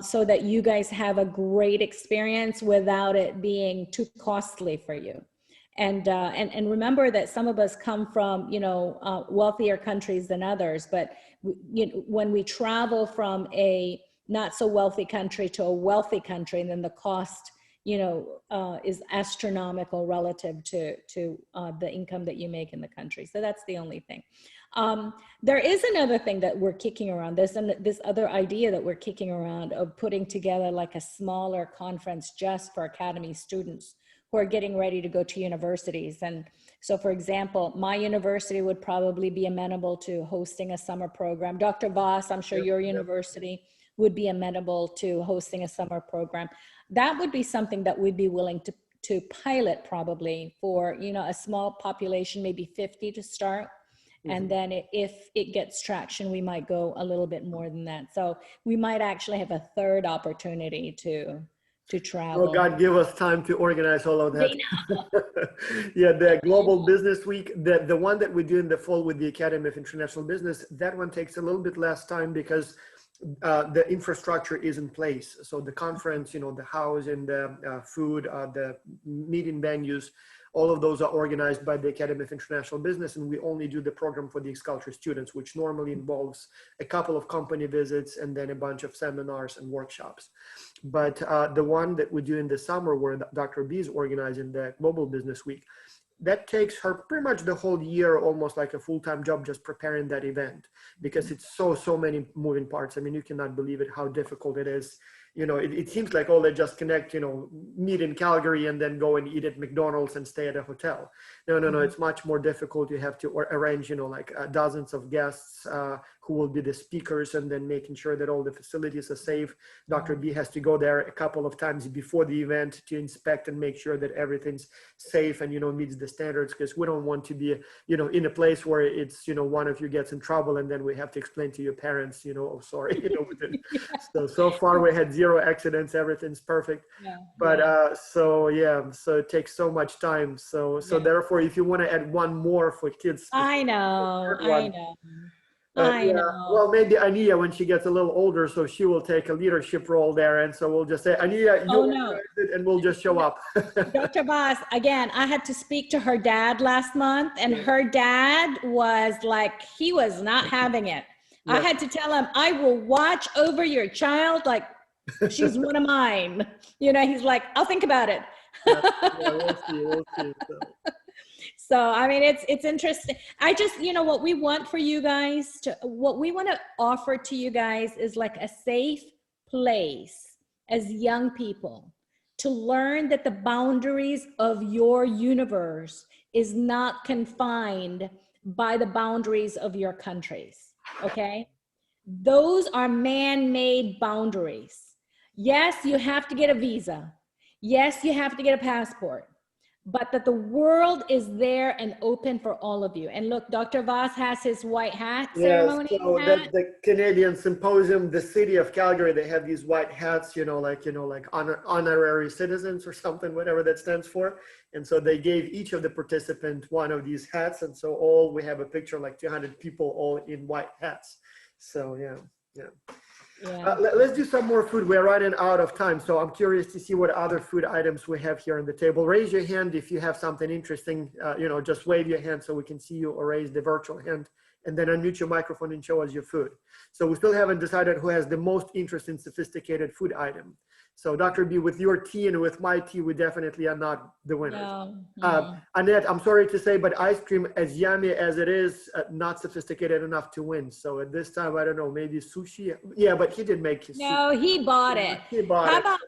so that you guys have a great experience without it being too costly for you. And remember that some of us come from, wealthier countries than others, but when we travel from a not so wealthy country to a wealthy country, and then the cost, is astronomical relative to the income that you make in the country. So that's the only thing. There is another thing that we're kicking around. There's this other idea that we're kicking around of putting together like a smaller conference just for Academy students who are getting ready to go to universities. And so, for example, my university would probably be amenable to hosting a summer program. Dr. Voss, I'm sure your university would be amenable to hosting a summer program. That would be something that we'd be willing to pilot probably for, you know, a small population, maybe 50 to start. And then if it gets traction, we might go a little bit more than that. So we might actually have a third opportunity to travel.
Oh God, give us time to organize all of that. Yeah, the Global Business Week, the one that we do in the fall with the Academy of International Business, that one takes a little bit less time because the infrastructure is in place. So the conference, you know, the house and the food, the meeting venues, all of those are organized by the Academy of International Business, and we only do the program for the ex-culture students, which normally involves a couple of company visits and then a bunch of seminars and workshops. But the one that we do in the summer where Dr. B is organizing the Global Business Week, that takes her pretty much the whole year, almost like a full-time job, just preparing that event, because it's so many moving parts. I mean, you cannot believe it, how difficult it is. You know, it seems like, oh, they just connect, you know, meet in Calgary and then go and eat at McDonald's and stay at a hotel. No, it's much more difficult. You have to arrange, you know, like dozens of guests who will be the speakers, and then making sure that all the facilities are safe. Dr. B has to go there a couple of times before the event to inspect and make sure that everything's safe and, you know, meets the standards, because we don't want to be, you know, in a place where it's, you know, one of you gets in trouble and then we have to explain to your parents, you know, oh, sorry, you know, so far we had 0 accidents, everything's perfect. But so it takes so much time. So therefore, if you want to add one more for kids,
I know.
Well, maybe Ania when she gets a little older, so she will take a leadership role there, and so we'll just say, Ania, you organize it, and we'll just show up.
Dr. Voss, again, I had to speak to her dad last month, and her dad was like, he was not having it. I had to tell him, I will watch over your child like she's one of mine. You know, he's like, I'll think about it.
We'll see.
So, I mean, it's interesting. I just, you know, what we want for you guys what we want to offer to you guys is like a safe place as young people to learn that the boundaries of your universe is not confined by the boundaries of your countries. Okay. Those are man-made boundaries. Yes, you have to get a visa. Yes, you have to get a passport. But that the world is there and open for all of you. And look, Dr. Voss has his white hat ceremony.
Yes, so that's the Canadian Symposium, the city of Calgary, they have these white hats, you know, like honorary citizens or something, whatever that stands for. And so they gave each of the participants one of these hats. And so we have a picture like 200 people all in white hats. So yeah. Let's do some more food. We're running out of time, so I'm curious to see what other food items we have here on the table. Raise your hand if you have something interesting. You know, just wave your hand so we can see you, or raise the virtual hand, and then unmute your microphone and show us your food. So we still haven't decided who has the most interesting, sophisticated food item. So Dr. B, with your tea and with my tea, we definitely are not the winners. Annette, I'm sorry to say, but ice cream, as yummy as it is, not sophisticated enough to win. So at this time, I don't know, maybe sushi. Yeah, but he did make his
No,
sushi.
he bought it.
He bought
How
it.
about,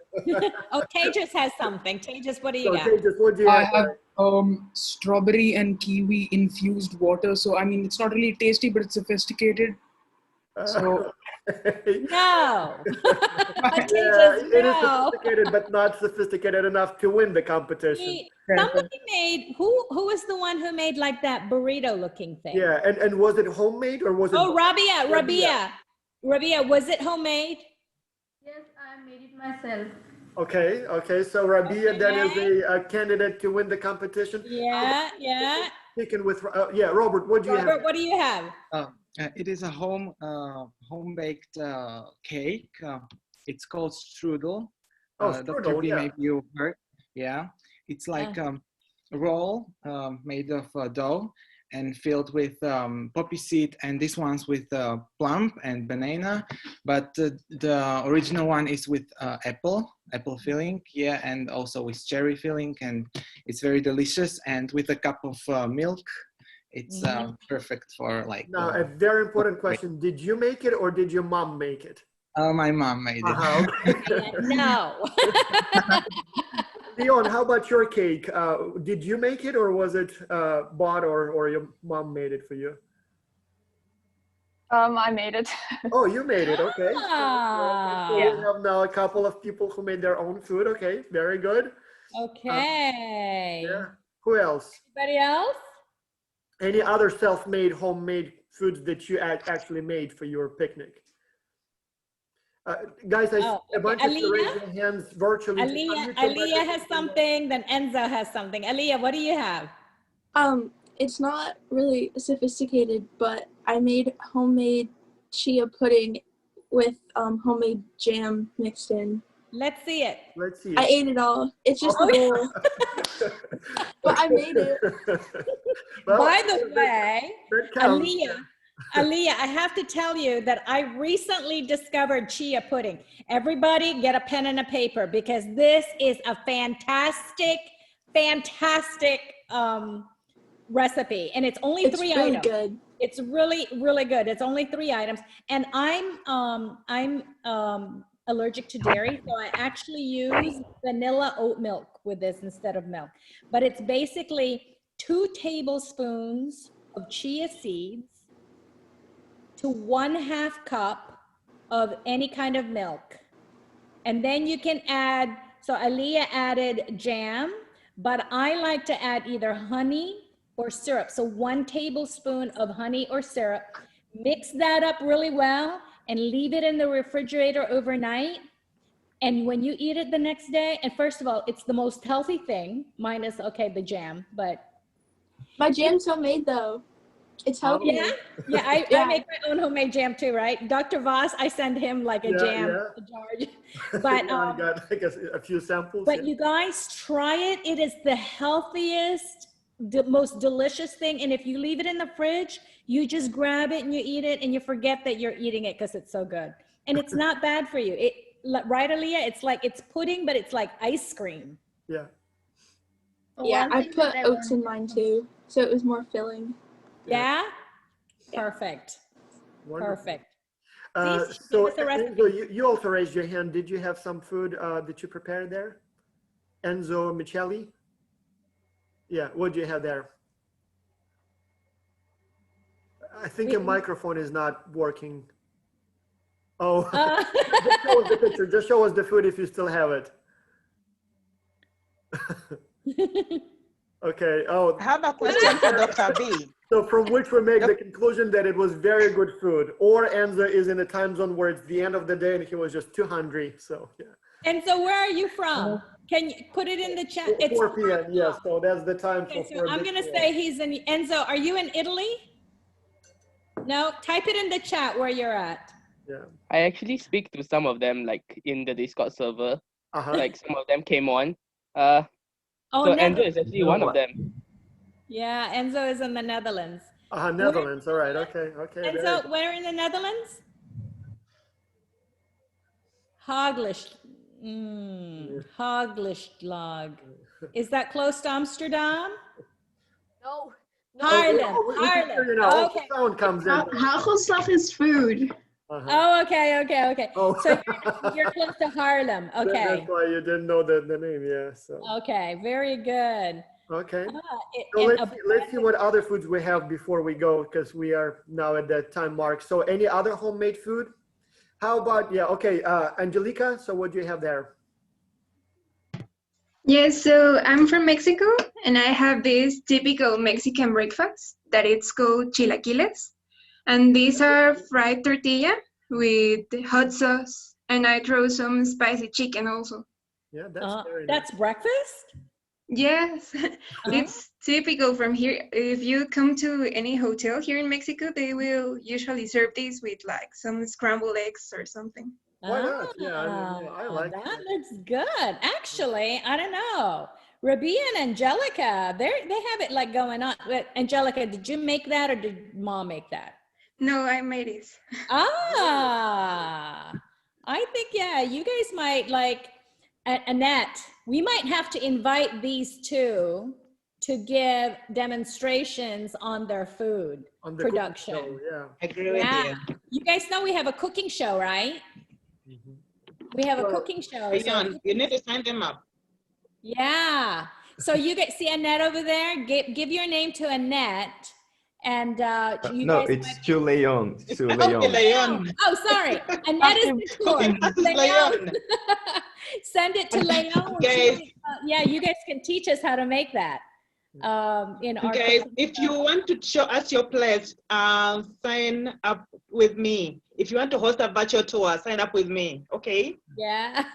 oh, Tejas has something. Tejas, what do you got?
Tejas, what do you
I
have?
have strawberry and kiwi infused water. So, I mean, it's not really tasty, but it's sophisticated. So
no.
It is sophisticated, but not sophisticated enough to win the competition.
Somebody made, who was the one who made like that burrito looking thing?
Yeah, and was it homemade or was it?
Oh, Rabia, was it homemade?
Yes, I made it myself.
Okay, so Rabia then is a candidate to win the competition.
Yeah.
Speaking with, Robert, what do you have?
Robert, what do you have?
It is a home baked cake. It's called strudel.
Strudel,
Dr. B,
yeah.
maybe you've heard. Yeah, it's like a roll made of dough and filled with poppy seed, and this one's with plum and banana. But the original one is with apple filling, yeah, and also with cherry filling, and it's very delicious. And with a cup of milk, It's
Mm-hmm.
perfect for like.
Now, a very important question. Did you make it or did your mom make it?
My mom made it.
Okay.
No.
Leon, how about your cake? Did you make it or was it bought or your mom made it for you?
I made it.
Oh, you made it. Okay. So we
Ah.
have now a couple of people who made their own food. Okay, very good.
Okay.
Yeah. Who else?
Anybody else?
Any other self-made, homemade foods that you actually made for your picnic? Guys, I see a bunch of you raise their hands virtually.
Aliyah has something, then Enzo has something. Aliyah, what do you have?
It's not really sophisticated, but I made homemade chia pudding with homemade jam mixed in.
Let's see it.
Let's see it.
I ate it all. It's just a bowl. But I made it.
Well,
by the way,
that counts.
Aliyah, I have to tell you that I recently discovered chia pudding. Everybody get a pen and a paper because this is a fantastic recipe, and it's only three items.
It's really good.
It's really, really good. It's only 3 items, and I'm allergic to dairy, so I actually use vanilla oat milk with this instead of milk. But it's basically 2 tablespoons of chia seeds to 1/2 cup of any kind of milk, and then you can add. So Aliyah added jam, but I like to add either honey or syrup. So 1 tablespoon of honey or syrup, mix that up really well and leave it in the refrigerator overnight. And when you eat it the next day, and first of all, it's the most healthy thing, minus, okay, the jam, but.
My jam's homemade though. It's healthy.
Yeah, I make my own homemade jam too, right? Dr. Voss, I send him like a jam jar. But
I got, I guess, a few samples.
But you guys try it. It is the healthiest, the most delicious thing. And if you leave it in the fridge, you just grab it and you eat it and you forget that you're eating it because it's so good. And it's not bad for you. Right, Aliyah? It's like, it's pudding, but it's like ice cream.
Yeah.
Yeah, I put oats in mine too, so it was more filling.
Yeah? Perfect.
Wonderful.
Perfect.
So Enzo, you also raised your hand. Did you have some food that you prepared there? Enzo Michelli? Yeah, what do you have there? I think your microphone is not working. Oh, just show us the picture. Just show us the food if you still have it. Okay. Oh,
I have a question for Dr. B.
So from which we make the conclusion that it was very good food, or Enzo is in a time zone where it's the end of the day and he was just too hungry. So yeah.
And so where are you from? Can you put it in the chat? It's
4 p.m. Yes, so that's the time for.
So I'm gonna say he's in Enzo. Are you in Italy? No, type it in the chat where you're at.
Yeah.
I actually speak to some of them like in the Discord server. Like some of them came on. So Enzo is actually one of them.
Yeah, Enzo is in the Netherlands.
Netherlands. All right. Okay. Okay.
Enzo, where in the Netherlands? Haaglisch. Haaglischlag. Is that close to Amsterdam?
No.
Haarlem. Haarlem. Okay.
Sound comes in.
Hagelslag is food.
Oh, okay. So you're close to Haarlem. Okay.
That's why you didn't know the name. Yeah. So.
Okay. Very good.
Okay. So let's see what other foods we have before we go, because we are now at that time mark. So any other homemade food? How about, Angelica, so what do you have there?
Yes, so I'm from Mexico and I have this typical Mexican breakfast that it's called chilaquiles. And these are fried tortilla with hot sauce, and I throw some spicy chicken also.
Yeah, that's very nice.
That's breakfast?
Yes, it's typical from here. If you come to any hotel here in Mexico, they will usually serve this with like some scrambled eggs or something.
Why not? Yeah, I like
that. That looks good. Actually, I don't know. Rabia and Angelica, they have it like going on. Angelica, did you make that or did mom make that?
No, I made it.
I think, yeah, you guys might like, Annette, we might have to invite these two to give demonstrations on their food
On the
production.
cooking show,
I agree with
Yeah.
you.
You guys know we have a cooking show, right? We have a
Well,
cooking show. So
Leon, you need to sign them up.
yeah. So you guys see Annette over there? Give your name to Annette. And you
No,
guys
it's to Leon. It's to
Oh,
Leon.
Leon. Oh, sorry. Annette is the tour.
Leon.
Send it to Leon.
Guys.
Yeah, you guys can teach us how to make that. In our
Guys,
cooking
if
show.
you want to show us your place, sign up with me. If you want to host a virtual tour, sign up with me. Okay?
Yeah.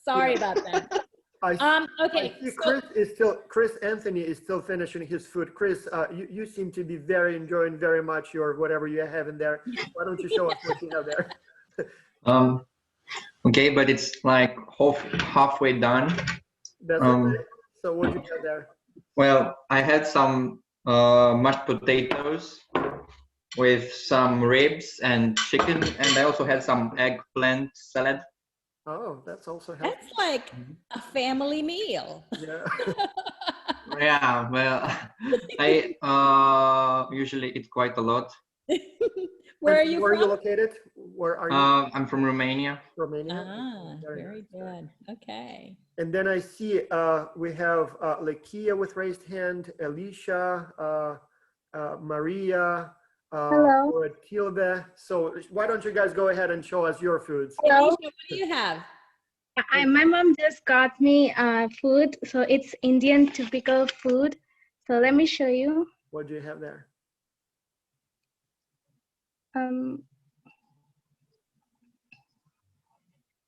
Sorry about that. Okay.
I see Chris Anthony is still finishing his food. Chris, you seem to be enjoying very much your whatever you have in there. Why don't you show us what you have there?
Okay, but it's like halfway done.
That's okay. So what do you have there?
Well, I had some mashed potatoes with some ribs and chicken, and I also had some eggplant salad.
Oh, that's also helpful.
That's like a family meal.
Yeah.
Yeah, well, I usually eat quite a lot.
Where are you
Where are you
from?
located? Where are you?
I'm from Romania.
Romania.
Ah, very
nice.
good. Okay.
And then I see we have Lakia with raised hand, Alicia, Maria,
Hello.
or Tilda. So why don't you guys go ahead and show us your foods?
Hello.
Alicia, what do you have?
My mom just got me food, so it's Indian typical food. So let me show you.
What do you have there?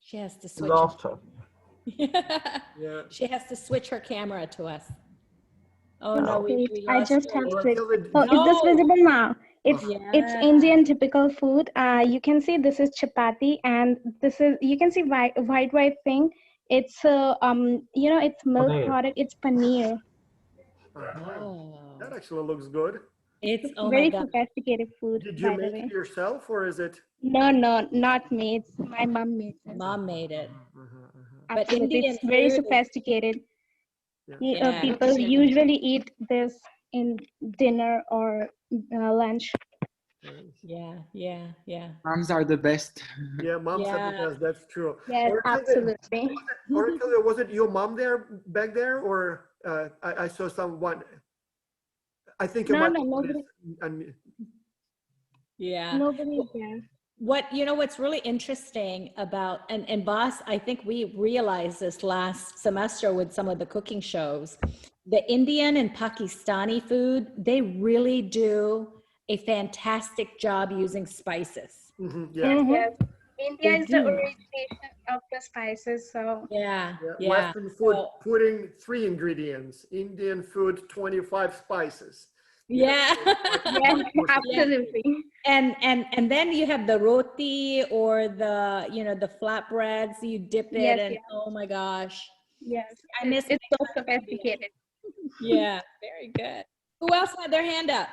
She has to switch.
Lost her.
Yeah.
She has to switch her camera to us. Oh no,
wait,
we
I
lost
just
her.
have
Or
to.
Tilda,
Oh, is this visible now? It's
Yeah.
Indian typical food. You can see this is chapati, and this is you can see white thing. It's it's milk
Paneer.
product. It's paneer.
Oh.
That actually looks good.
It's oh my
Very
god.
sophisticated food,
Did you
by the
make
way.
it yourself or is it?
No, not me. It's my mom made it.
Mom made it. But
Absolutely,
Indian
it's very
food is-
sophisticated.
Yeah.
People usually eat this in dinner or lunch.
Yeah.
Moms are the best.
Yeah, mom said
Yeah.
the best. That's true.
Yes,
Or
absolutely.
Tilda, was it your mom there back there, or I saw someone? I think
No,
it might
no,
be
nobody.
Yeah.
Nobody there.
What's really interesting about and boss, I think we realized this last semester with some of the cooking shows, the Indian and Pakistani food, they really do a fantastic job using spices.
Yeah.
Yes. India
They
is the
do.
origination of the spices, so
Yeah.
Western food,
So-
putting 3 ingredients. Indian food, 25 spices.
Yeah.
yes, absolutely.
And then you have the roti or the the flatbreads, you dip it
Yes,
and
yes.
oh my gosh.
Yes,
I miss
it's so sophisticated.
Yeah, very good. Who else had their hand up?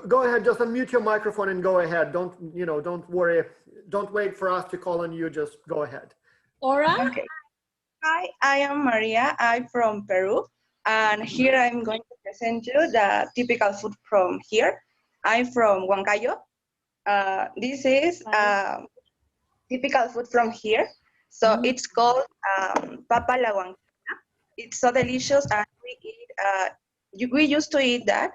Go ahead, just unmute your microphone and go ahead. Don't worry. Don't wait for us to call on you. Just go ahead.
Aura?
Okay. Hi, I am Maria. I'm from Peru. And here I'm going to present you the typical food from here. I'm from Huancayo. This is typical food from here. So it's called papa la huancaina. It's so delicious, and we used to eat that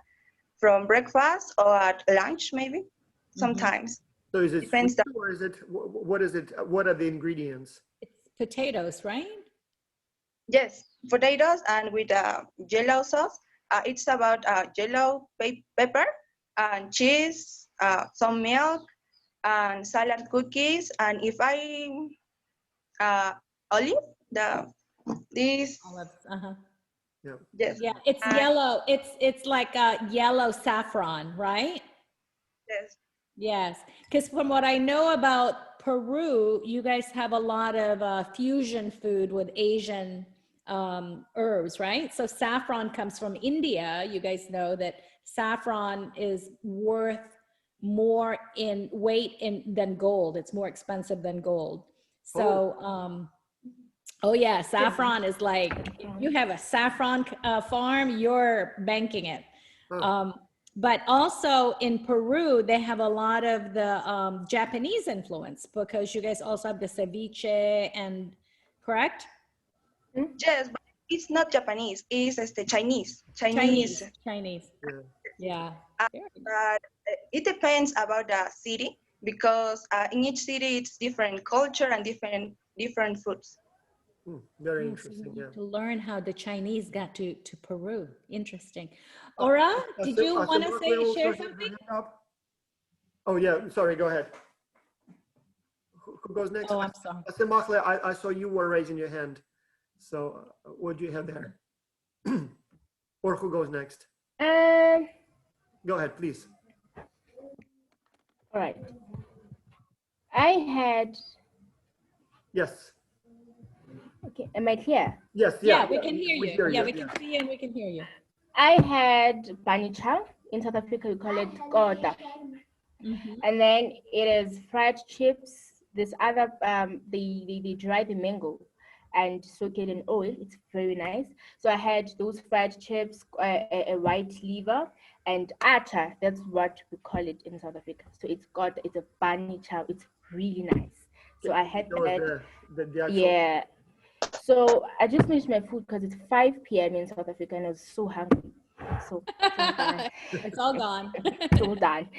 from breakfast or at lunch, maybe sometimes.
So is it
Depends
sweet or is it what is it? What are the ingredients?
It's potatoes, right?
Yes, potatoes and with yellow sauce. It's about yellow pepper and cheese, some milk, and salad cookies. And if I olive this.
Olives. Uh-huh.
Yeah.
Yes.
Yeah, it's yellow. It's like a yellow saffron, right?
Yes.
Yes, because from what I know about Peru, you guys have a lot of fusion food with Asian herbs, right? So saffron comes from India. You guys know that saffron is worth more in weight than gold. It's more expensive than gold. So Oh yeah, saffron is like, if you have a saffron farm, you're banking it. But also in Peru, they have a lot of the Japanese influence because you guys also have the ceviche and, correct?
Yes, but it's not Japanese. It's Chinese.
Chinese. Yeah.
But it depends about the city because in each city it's different culture and different foods.
Very
Yes,
interesting.
you
Yeah.
need to learn how the Chinese got to Peru. Interesting. Aura, did you want to share something?
Oh yeah, sorry, go ahead. Who goes next?
Oh, I'm sorry.
Asimachle, I saw you were raising your hand. So what do you have there? Or who goes next? Go ahead, please.
All right. I had.
Yes.
Okay, am I clear?
Yes.
Yeah, we can hear you. Yeah, we can see you and we can hear you.
I had bani chow. In South Africa, we call it kota. And then it is fried chips. This other, they dry the mango and soak it in oil. It's very nice. So I had those fried chips, a white liver, and atta. That's what we call it in South Africa. So it's a bani chow. It's really nice. So I had that.
The actual...
Yeah. So I just finished my food because it's 5 p.m. in South Africa and I was so hungry. So
it's all gone.
So done.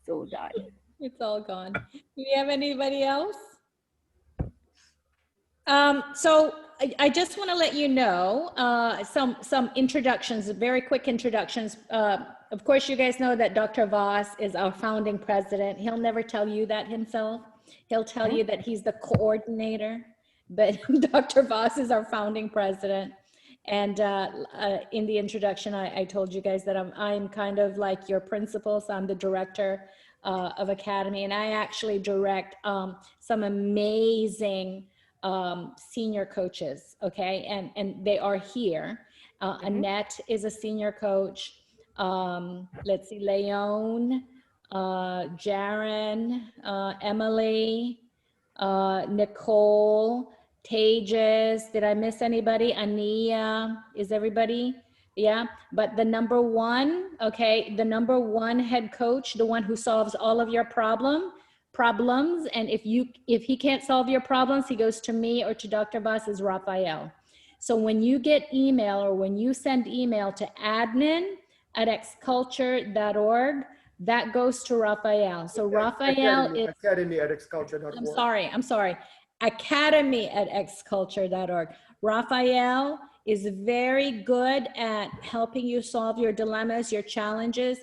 So done.
It's all gone. Do we have anybody else? So I just want to let you know some introductions, very quick introductions. Of course, you guys know that Dr. Voss is our founding president. He'll never tell you that himself. He'll tell you that he's the coordinator, but Dr. Voss is our founding president. And in the introduction, I told you guys that I'm kind of like your principal, so I'm the director of Academy, and I actually direct some amazing senior coaches, okay? And they are here. Annette is a senior coach. Let's see, Leon, Jaren, Emily, Nicole, Tejas, did I miss anybody? Ania, is everybody? Yeah, but the number one, okay, the number one head coach, the one who solves all of your problems, and if he can't solve your problems, he goes to me or to Dr. Voss, is Raphael. So when you get email or when you send email to admin@xculture.org, that goes to Raphael. So Raphael is
Academy@xculture.org.
I'm sorry. Academy@xculture.org. Raphael is very good at helping you solve your dilemmas, your challenges.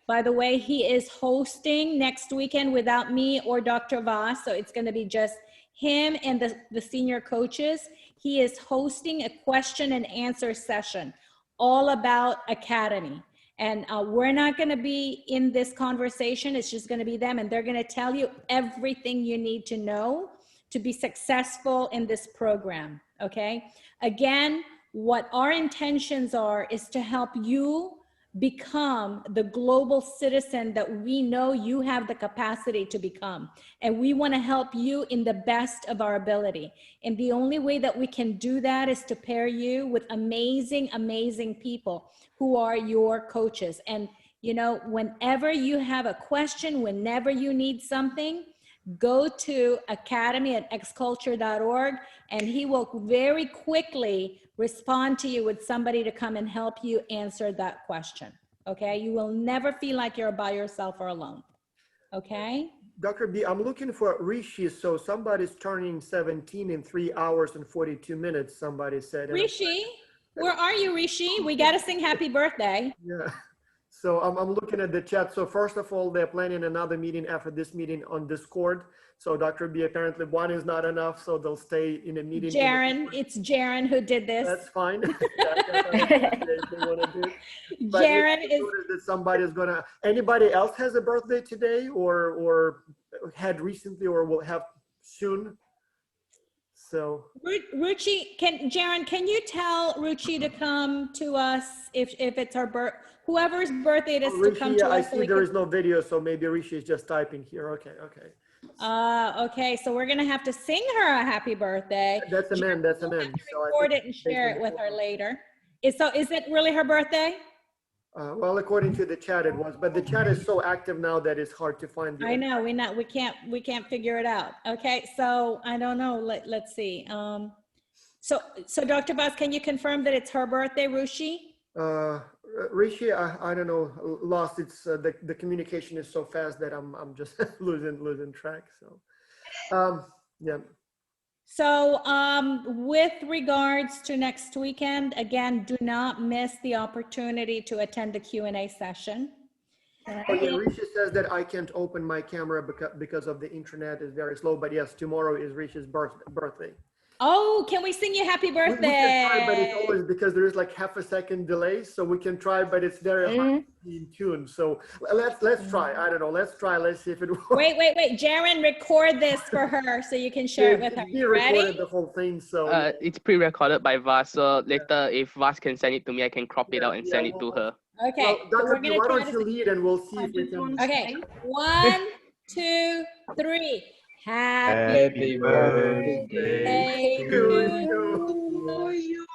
By the way, he is hosting next weekend without me or Dr. Voss, so it's going to be just him and the senior coaches. He is hosting a question and answer session all about Academy. And we're not going to be in this conversation. It's just going to be them. And they're going to tell you everything you need to know to be successful in this program. Okay. Again, what our intentions are is to help you become the global citizen that we know you have the capacity to become. And we want to help you in the best of our ability. And the only way that we can do that is to pair you with amazing, amazing people who are your coaches. And, you know, whenever you have a question, whenever you need something, go to academy@xculture.org and he will very quickly respond to you with somebody to come and help you answer that question. Okay, you will never feel like you're by yourself or alone. Okay,
Dr. B, I'm looking for Rishi. So somebody's turning 17 in 3 hours and 42 minutes, somebody said.
Rishi, where are you, Rishi? We got to sing happy birthday.
Yeah. So I'm looking at the chat. So first of all, they're planning another meeting after this meeting on Discord. So Dr. B, apparently one is not enough, so they'll stay in a meeting.
Jaren, it's Jaren who did this.
That's fine.
Jaren is
that somebody's gonna. Anybody else has a birthday today, or had recently, or will have soon? So
Ruchi, Jaren, can you tell Ruchi to come to us if it's her whoever's birthday it is to come to us?
I see there is no video, so maybe Rishi is just typing here. Okay.
Okay, so we're gonna have to sing her a happy birthday.
That's a man. That's a man. So I
Record
think
it and
based
share
on
it
the
with her
photo.
later. Is it really her birthday?
Well, according to the chat, it was, but the chat is so active now that it's hard to find the.
I know, we can't figure it out. Okay, so I don't know, let's see. So Dr. Bas, can you confirm that it's her birthday, Rushi?
Rishi, I don't know, lost. It's the communication is so fast that I'm just losing track. So, yeah.
So with regards to next weekend, again, do not miss the opportunity to attend the Q&A session.
Oh yeah, Rishi says that I can't open my camera because of the internet is very slow. But yes, tomorrow is Rishi's birthday.
Oh, can we sing you happy birthday?
We can try, but it's always because there is like half a second delay. So we can try, but it's very hard to be in tune. So let's try. I don't know. Let's try. Let's see if it works.
Wait. Jaren, record this for her so you can share it with her.
He recorded the whole thing, so
it's pre-recorded by Vas. So later, if Vas can send it to me, I can crop it out and send it to her.
Okay.
Well,
So
Dr. B, why don't you lead and we'll see if we can.
Okay. 1, 2, 3.
Happy birthday
to you.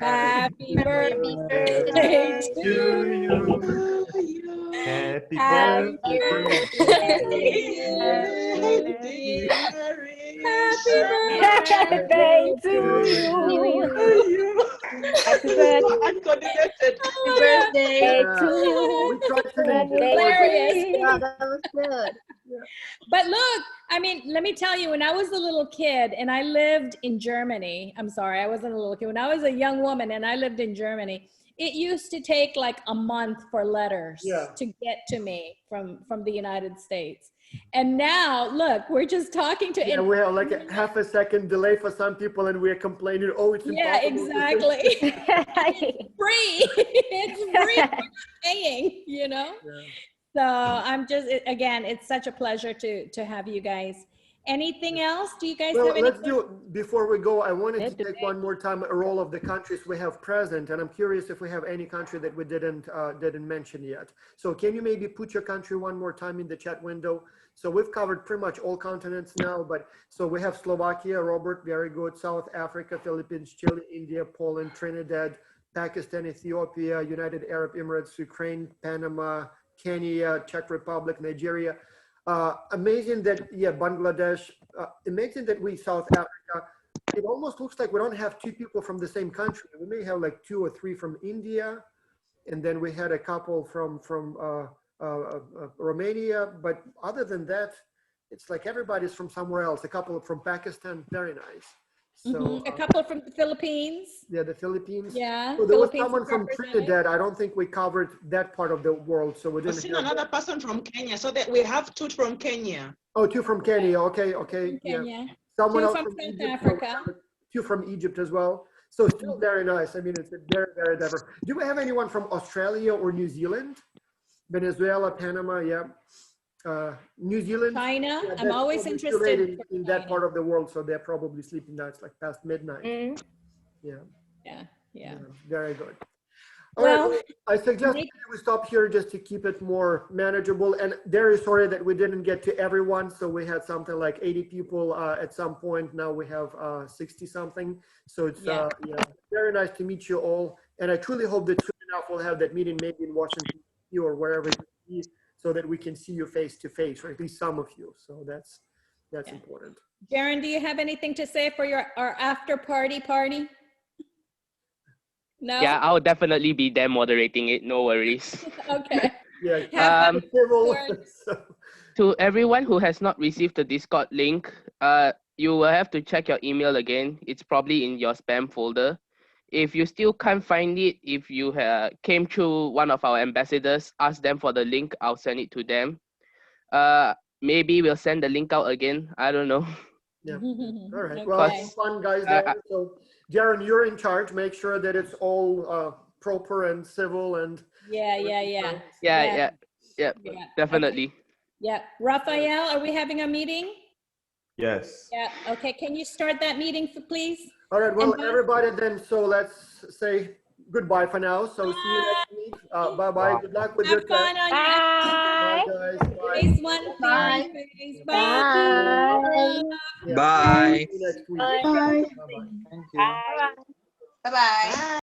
Happy birthday to you.
Happy
Happy birthday. Happy birthday to you.
Happy birthday
to you.
Hilarious.
Yeah, that was good. But look, I mean, let me tell you, when I was a little kid and I lived in Germany, I'm sorry, I wasn't a little kid. When I was a young woman and I lived in Germany, it used to take like a month for letters to get to me from the United States. And now, look, we're just talking to.
Yeah, we have like a half a second delay for some people, and we're complaining. Oh, it's impossible.
Yeah, exactly. It's free. It's free. We're not paying, you know.
Yeah.
So I'm just, again, it's such a pleasure to have you guys. Anything else? Do you guys
Well,
have
let's
anything?
do, before we go, I wanted to take one more time a roll of the countries we have present, and I'm curious if we have any country that we didn't mention yet. So can you maybe put your country one more time in the chat window? So we've covered pretty much all continents now, but so we have Slovakia, Robert, very good, South Africa, Philippines, Chile, India, Poland, Trinidad, Pakistan, Ethiopia, United Arab Emirates, Ukraine, Panama, Kenya, Czech Republic, Nigeria. Amazing that, Bangladesh, amazing that South Africa, it almost looks like we don't have two people from the same country. We may have like 2 or 3 from India, and then we had a couple from Romania, but other than that, it's like everybody's from somewhere else. A couple from Pakistan, very nice. So
a couple from the Philippines.
Yeah, the Philippines.
Yeah.
So there was someone from Trinidad. I don't think we covered that part of the world, so we
I've
didn't
seen
have
another
that.
person from Kenya, so that we have 2 from Kenya.
Oh, 2 from Kenya. Okay.
Kenya.
Yeah. Someone
2
else
from
from
South
Egypt.
Africa.
2 from Egypt as well. So still very nice. I mean, it's very, very diverse. Do we have anyone from Australia or New Zealand? Venezuela, Panama, yeah. New Zealand.
China.
Yeah,
I'm
that's
always
probably too
interested
late in that part of the world, so they're probably sleeping now. It's like past midnight. Yeah. Very good. All right,
Well,
well, I suggest we stop here just to keep it more manageable. And very sorry that we didn't get to everyone. So we had something like 80 people at some point. Now we have 60 something. So it's very nice to meet you all. And I truly hope that soon enough we'll have that meeting maybe in Washington DC or wherever it is, so that we can see you face to face, or at least some of you. So that's important.
Jaren, do you have anything to say for our after party? No?
Yeah, I'll definitely be there moderating it. No worries.
Okay.
Yeah.
To everyone who has not received the Discord link, you will have to check your email again. It's probably in your spam folder. If you still can't find it, if you came through one of our ambassadors, ask them for the link. I'll send it to them. Maybe we'll send the link out again. I don't know.
Yeah. All right. Well, have fun, guys. So, Jaren, you're in charge. Make sure that it's all proper and civil and.
Yeah.
Definitely.
Yeah. Raphael, are we having a meeting?
Yes.
Yeah. Okay. Can you start that meeting, please?
All right. Well, everybody, then. So let's say goodbye for now. So see you next week. Bye bye. Good luck with your test.
Bye.
Bye, guys. Bye.
Face one, theory face.
Bye.
Yeah.
Bye.
See you next week.
Bye.
Bye-bye.
Thank you.
Bye-bye.